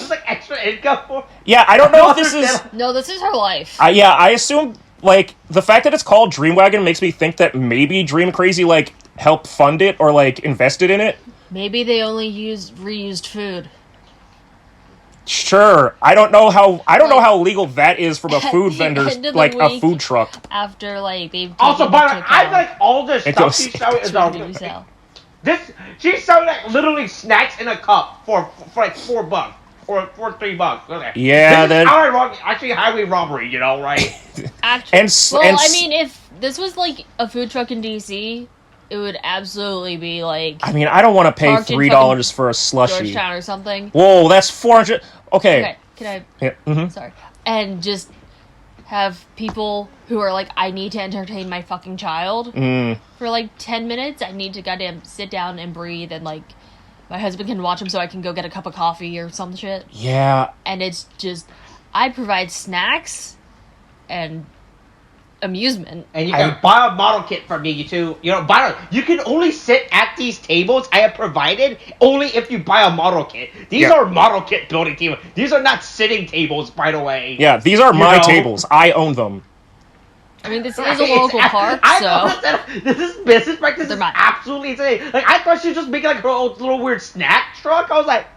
like extra income for? Yeah, I don't know if this is. No, this is her life. I assume the fact that it's called Dream Wagon makes me think that maybe Dream Crazy helped fund it or invested in it. Maybe they only used reused food. Sure, I don't know how legal that is from a food vendor, a food truck. After they've Also, but I like all this stuff she's selling is she's selling literally snacks in a cup for $4 or for $3. Okay. Yeah, this is actually highway robbery, right? Actually, I mean, if this was a food truck in DC, it would absolutely be I mean, I don't want to pay $3 for a slushie. Georgetown or something. Whoa, that's 400. Okay. Can I? Yeah, mm-hmm. Sorry. And just have people who are I need to entertain my fucking child for 10 minutes. I need to goddamn sit down and breathe, and my husband can watch him so I can go get a cup of coffee or some shit. Yeah. And it's just I provide snacks and amusement. And you can buy a model kit from me too. You can only sit at these tables I have provided only if you buy a model kit. These are model kit building tables. These are not sitting tables, by the way. Yeah, these are my tables. I own them. I mean, this is a local park, so this business practice is absolutely insane. I thought she was just making her own little weird snack truck. I was like,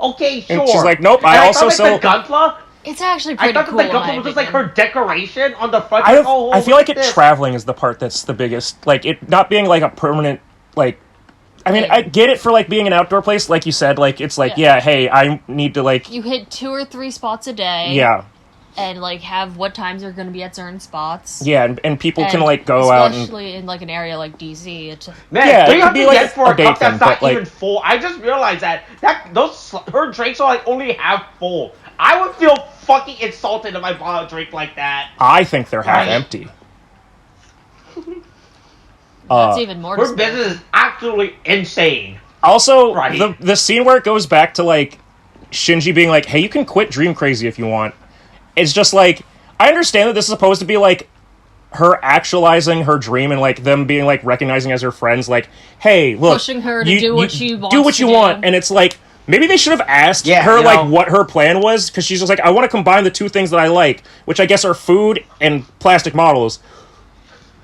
okay, sure. And she's like, nope. I also sell the gunpla. It's actually pretty cool. I thought the gunpla was just her decoration on the front. I feel like traveling is the part that's the biggest. It not being a permanent I mean, I get it for being an outdoor place, like you said. It's hey, I need to You hit 2 or 3 spots a day. Yeah. And have what times are going to be at certain spots. Yeah, and people can go out, especially in an area like DC. It's man, it could be for a cup that's not even full. I just realized that her drinks are only half full. I would feel fucking insulted if I bought a drink like that. I think they're half empty. That's even more. Her business is absolutely insane. Also, the scene where it goes back to Shinji being hey, you can quit Dream Crazy if you want. It's just I understand that this is supposed to be her actualizing her dream and them being recognizing as her friends. Hey, look, pushing her to do what she wants. Do what you want, and it's maybe they should have asked her what her plan was, because she's just I want to combine the two things that I like, which I guess are food and plastic models.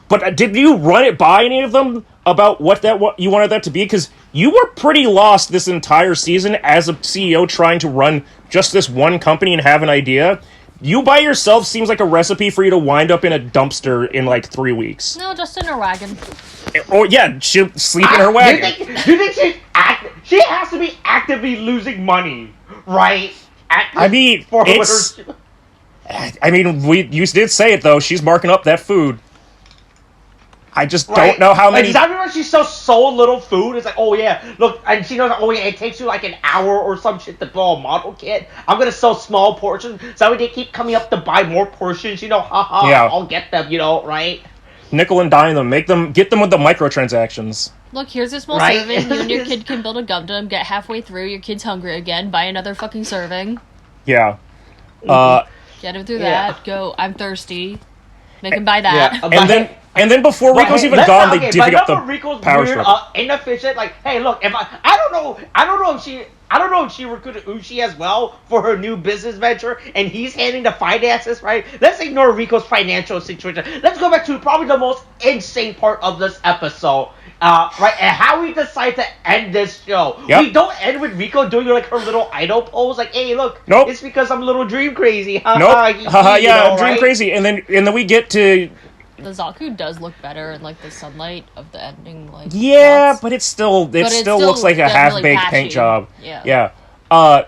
But did you run it by any of them about what you wanted that to be? Because you were pretty lost this entire season as a CEO trying to run just this one company and have an idea. You by yourself seems like a recipe for you to wind up in a dumpster in 3 weeks. No, just in her wagon. Or yeah, she'll sleep in her wagon. You think she has to be actively losing money, right? I mean, you did say it though. She's marking up that food. I just don't know how many. Does that mean when she sells so little food? It's oh yeah, look, and she knows, oh yeah, it takes you an hour or some shit to build a model kit. I'm gonna sell small portions, so they keep coming up to buy more portions. Haha, yeah. I'll get them, right? Nickel and dime them, get them with the microtransactions. Look, here's a small serving. You and your kid can build a Gundam. Get halfway through, your kid's hungry again. Buy another fucking serving. Yeah. Get him through that. Go. I'm thirsty. Make him buy that. Yeah. And then. And then before Riko's even gone, they divvy up the Riko's power weird, struggle. inefficient. Like, hey, look, if I don't know if she recruited Uchi as well for her new business venture, and he's handling the finances, right? Let's ignore Riko's financial situation. Let's go back to probably the most insane part of this episode, right? And how we decide to end this show. Yep. We don't end with Riko doing like her little idol pose, like, hey, look, Nope. it's because I'm a little dream crazy. Nope. Haha, yeah, dream right? crazy. And then we get to. The Zaku does look better in like the sunlight of the ending, like Yeah, shots. but it still still looks like a definitely half-baked patchy. paint job. Yeah.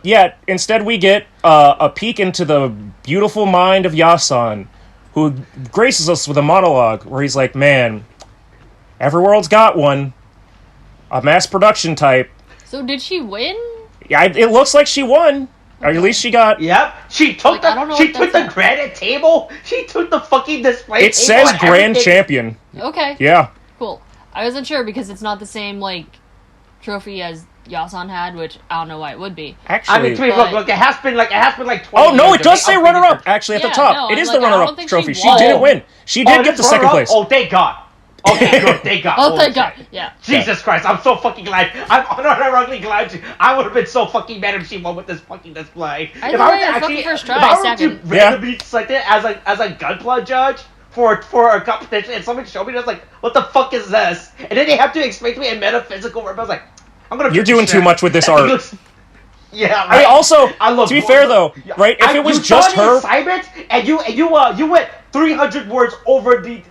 Yeah. Instead we get a peek into the beautiful mind of Yasan, who graces us with a monologue where he's like, "Man, every world's got one, a mass production type." So did she win? Yeah, it looks like she won. Or at least she got. Yep, she took I don't know she what took that's the at. granite table. She took the fucking display. It table says and Grand everything. Champion. Okay. Yeah. Cool. I wasn't sure because it's not the same like trophy as Yasan had, which I don't know why it would be. Actually. I mean, look, it has been like 20 Oh no! years. It does They say updated runner-up her- actually at the Yeah, top. no, It I'm is like, the I don't runner-up think trophy. she She won. didn't win. She did it get is the second runner-up? place. Oh, thank God. Okay, good. Thank God. Oh, thank shit. God. Yeah. Jesus Christ, I'm so fucking glad. I'm unironically glad. I would have been so fucking mad if she won with this fucking display. I If think I I were to had a actually, fucking first if try, I were to second. randomly select it as a gunpla judge for a competition, and somebody showed me, I was like, what the fuck is this? And then they have to explain to me in metaphysical terms. I was like, I'm gonna. You're pick doing this too shit. much with this It art. looks- Yeah, right. I mean, also, I love to be Warner. fair though, right? If it was you just saw the her, assignment, and you went 300 words over the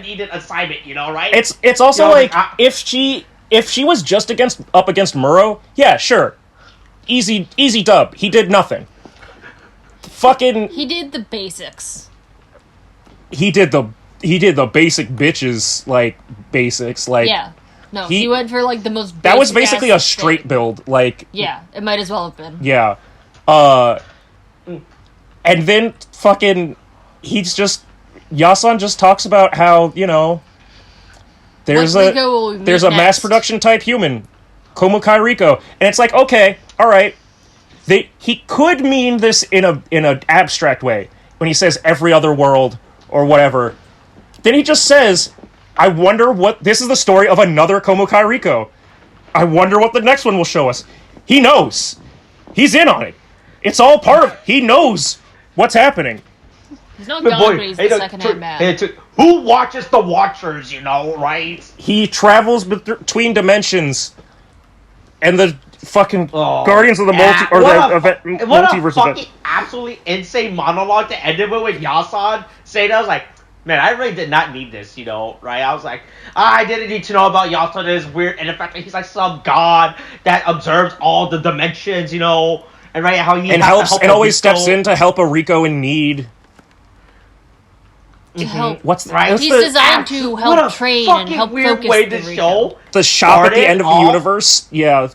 needed assignment, you know, right? it's also You know, like if she was just up against Muro, yeah, sure, easy dub. He did nothing. Fucking, He did the basics. he did the basic bitches like basics like Yeah. No, he- he went for like the most. that was basic-ass basically a thing. straight build like Yeah, it might as well have been. yeah, and then fucking Yasan just talks about how there's What Riko will meet there's a mass next. production type human, Komukai Riko, and it's like, okay, all right, he could mean this in an abstract way when he says every other world or whatever. Then he just says, I wonder what this is the story of another Komukai Riko. I wonder what the next one will show us. He knows. He's in on it. It's all part of. He knows what's happening. He's not But gone, but he's the look, second-hand man. who watches the Watchers, you know, right? He travels between dimensions, and the fucking Oh, Guardians of the yeah. multiverse What a event. fucking absolutely insane monologue to end it with Yasan saying, I was like, man, I really did not need this, you know, right? I was like, I didn't need to know about Yasan, this weird, and the fact that he's like some god that observes all the dimensions, you know, and right, how he And has to helps help and always Riko. steps in to help a Riko in need. To help. What's Right. what's He's the, designed to What a help train and fucking help weird focus way the to Riko. show. the shop at the started end of the off- universe? Yeah,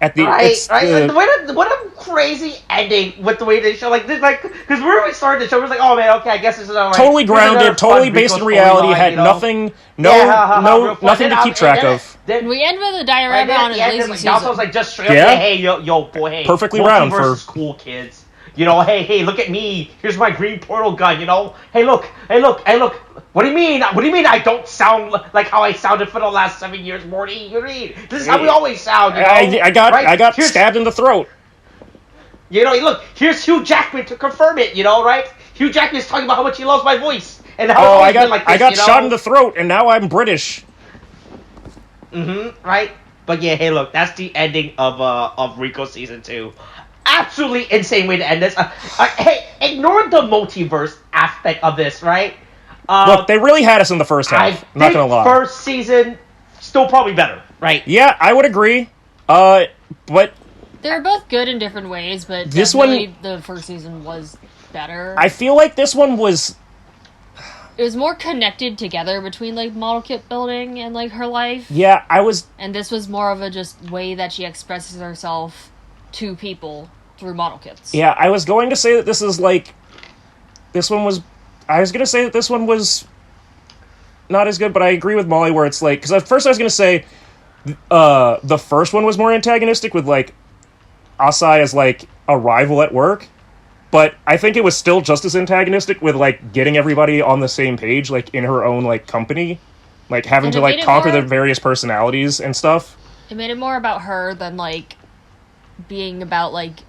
at the Right, it's right. the- And what a crazy ending with the way they show. Like, because where we started the show, it was like, oh man, okay, I guess this is all right. totally Here's another grounded, totally fun based Rico in reality, storyline, had you know? nothing, real fun. nothing to Then keep track of. Then, We end with a right, diorama then on at his the end, lazy like, Susan. Yasuo's like just straight up, Yeah. hey, yo, boy, hey, Perfectly round multiverse for- is cool, kids. You know, hey, look at me. Here's my green portal gun. You know, hey, look. What do you mean? What do you mean I don't sound like how I sounded for the last 7 years, Morty? You know what I mean? This is how we always sound. You know? I got Right? Here's- stabbed in the throat. You know, look, here's Hugh Jackman to confirm it, you know, right? Hugh Jackman's talking about how much he loves my voice. And how it's Oh, always I got been like this, I got you know? shot in the throat, and now I'm British. Right? But yeah, hey, look, that's the ending of Rico Season 2. Absolutely insane way to end this. Hey, ignore the multiverse aspect of this, right? Look, they really had us in the first I half. Not gonna think lie. first season, still probably better, right? Yeah, I would agree. But They're both good in different ways, but This definitely the first season was better. I feel like this one was. It was more connected together between like model kit building and like her life, Yeah, I was. and this was more of a just way that she expresses herself to people through model kits. Yeah, I was going to say that this is like. This one was. I was going to say that this one was not as good, but I agree with Molly where it's like. Because at first I was going to say the first one was more antagonistic with like Asai as like a rival at work. But I think it was still just as antagonistic with, like, getting everybody on the same page, like, in her own, like, company. Like, having And to, it like, made it conquer more- the various personalities and stuff. It made it more about her than, like, being about, like,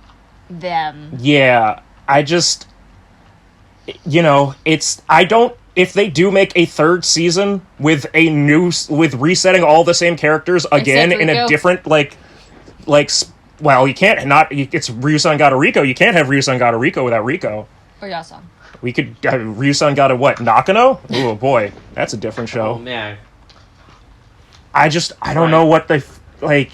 them. Yeah, I just... You know, it's... I don't... If they do make a third season with a new... With resetting all the same characters again in a Riko. different, like... Well, you can't not... It's Ryosangata Riko. You can't have Ryosangata Riko without Riko. Or Yasan. We could... Ryosangata what? Nakano? Oh, boy. That's a different show. Oh man. I don't know what they... Like...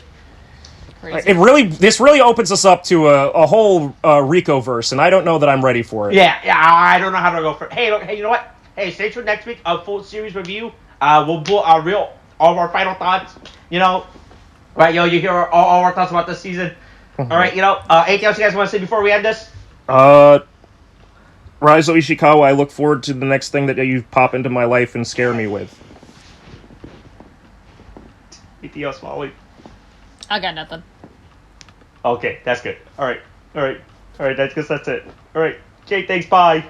Crazy. This really opens us up to a whole Riko verse, and I don't know that I'm ready for it. Yeah, I don't know how to go for it. Hey, look, hey, you know what? Hey, stay tuned next week. A full series review. We'll do all of our final thoughts. You know, right? You hear all our thoughts about this season. All right, you know, anything else you guys want to say before we end this? Raizou Ishikawa, I look forward to the next thing that you pop into my life and scare me with. Anything else, Molly? I got nothing. Okay, that's good. All right. That's it. All right. Okay, thanks. Bye.